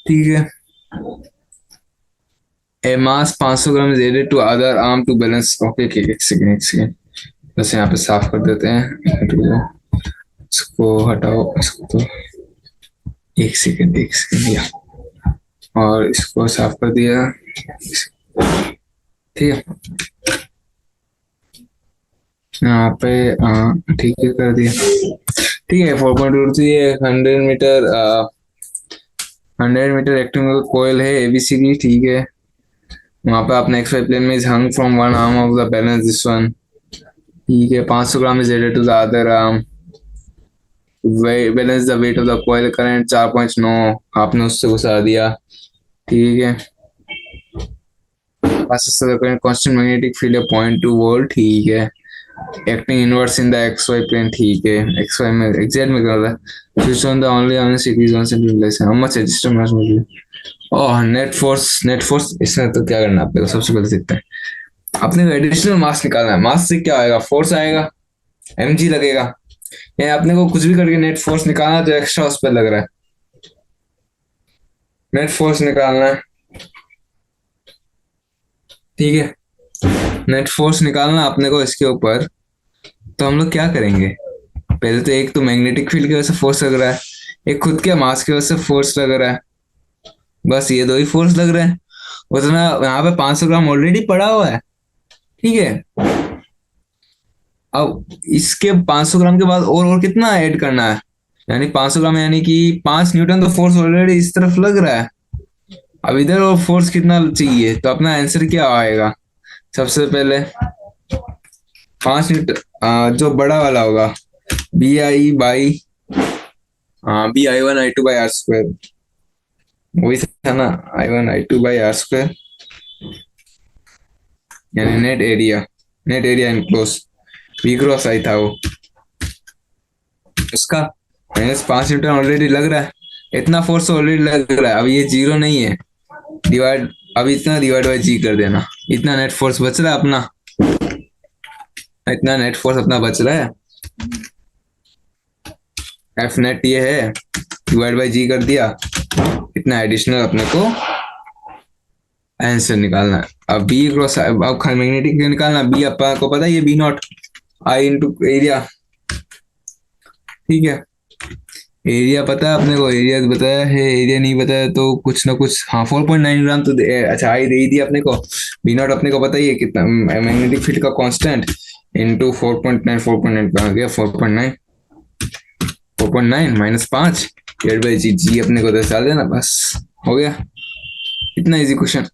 [SPEAKER 1] ठीक है, a mass 500 gram is added to other arm to balance। Okay ठीक है, एक सेकंड बस यहाँ पे साफ कर देते हैं, इसको हटाओ, इसको तो एक सेकंड या, और इसको साफ कर दिया। ठीक है, यहाँ पे ठीक है कर दिया। ठीक है, 4.23 100 मीटर रेक्टेंगुलर कॉइल है ABCD। ठीक है, वहां पे आपने XY प्लेन में hung from one arm of the balance this one. ठीक है, 500 gram is added to the other arm, balance the weight of the coil, current 4.9 आपने उससे घुसा दिया। ठीक है, कांस्टेंट मैग्नेटिक फील्ड है 0.2 वोल्ट। ठीक है, acting inverse in the XY plane. ठीक है, XY में XZ में कर रहा है, switch on the only on series on central how much register must be oh, net force इसमें तो क्या करना है आपको, सबसे पहले सीखते हैं। अपने को एडिशनल मास निकालना है। मास से क्या आएगा, फोर्स आएगा, mg लगेगा। या अपने को कुछ भी करके नेट फोर्स निकालना है, तो एक्स्ट्रा उस पर लग रहा है। नेट फोर्स निकालना है, ठीक है। नेट फोर्स निकालना अपने को इसके ऊपर। तो हम लोग क्या करेंगे, पहले तो एक तो मैग्नेटिक फील्ड की वजह से फोर्स लग रहा है, एक खुद के मास की वजह से फोर्स लग रहा है। बस ये दो ही फोर्स लग रहे हैं। उतना यहाँ पे 500 ग्राम ऑलरेडी पड़ा हुआ है, ठीक है। अब इसके 500 ग्राम के बाद और कितना ऐड करना है, यानी 500 ग्राम यानी कि 5 न्यूटन तो फोर्स ऑलरेडी इस तरफ लग रहा है। अब इधर और फोर्स कितना चाहिए, तो अपना आंसर क्या आएगा। सबसे पहले 5 न्यूटन, जो बड़ा वाला होगा, बी आई बाई, हाँ, bI1I2/r²। वही था ना, I1I2/r², यानी net area enclose, B cross I था वो उसका। -5 न्यूटन ऑलरेडी लग रहा है, इतना फोर्स ऑलरेडी लग रहा है। अब ये जीरो नहीं है, डिवाइड, अब इतना डिवाइड बाई जी कर देना। इतना नेट फोर्स बच रहा है अपना, इतना नेट फोर्स अपना बच रहा है। एफ नेट ये है, डिवाइड बाई जी कर दिया। इतना एडिशनल अपने को आंसर निकालना है। अब बी क्रॉस, अब मैग्नेटिक निकालना, बी अपना को पता है, ये B not I into area, ठीक है। एरिया पता है अपने को, एरिया बताया है, एरिया नहीं बताया तो कुछ ना कुछ, हाँ 4.9 ग्राम तो अच्छा आई दे दिया अपने को। बी नॉट अपने को पता ही है कितना, मैग्नेटिक फील्ड का कांस्टेंट इंटू 4.9, 4.9 कहाँ गया, 4.9, 4.9 -5 डिवाइड बाई जी, जी अपने को 10 डाल देना, बस हो गया। इतना इजी क्वेश्चन,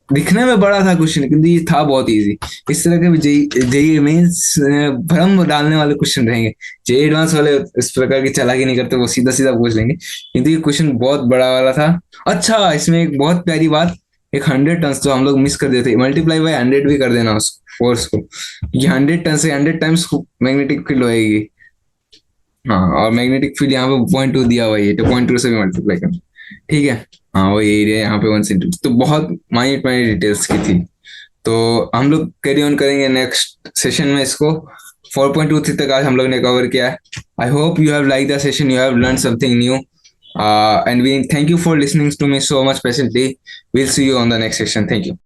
[SPEAKER 1] दिखने में बड़ा था क्वेश्चन, क्योंकि ये था बहुत इजी। इस तरह के भी जेई जेई मेंस भ्रम डालने वाले क्वेश्चन रहेंगे। जेई एडवांस वाले इस प्रकार की चालाकी नहीं करते, वो सीधा सीधा पूछ लेंगे, किंतु ये क्वेश्चन बहुत बड़ा वाला था। अच्छा, इसमें एक बहुत प्यारी बात, एक 100 टन जो हम लोग मिस कर देते, मल्टीप्लाई बाई 100 भी कर देना उस फोर्स को। ये 100 टन से 100 टाइम्स मैग्नेटिक फील्ड होएगी। हाँ, और मैग्नेटिक फील्ड यहाँ पे 0.2 दिया हुआ है, तो 0.2 से भी मल्टीप्लाई करना, ठीक है। हाँ, वही एरिया यहाँ पे 1 सेंटीमीटर, तो बहुत माइन्यूट माइन्यूट डिटेल्स की थी। तो हम लोग कैरी ऑन करेंगे नेक्स्ट सेशन में इसको। 4.23 तक आज हम लोग ने कवर किया है। I hope you have like the session, you have learn something new, and we thank you for listening to me so much patiently. Will see you on the next session. Thank you.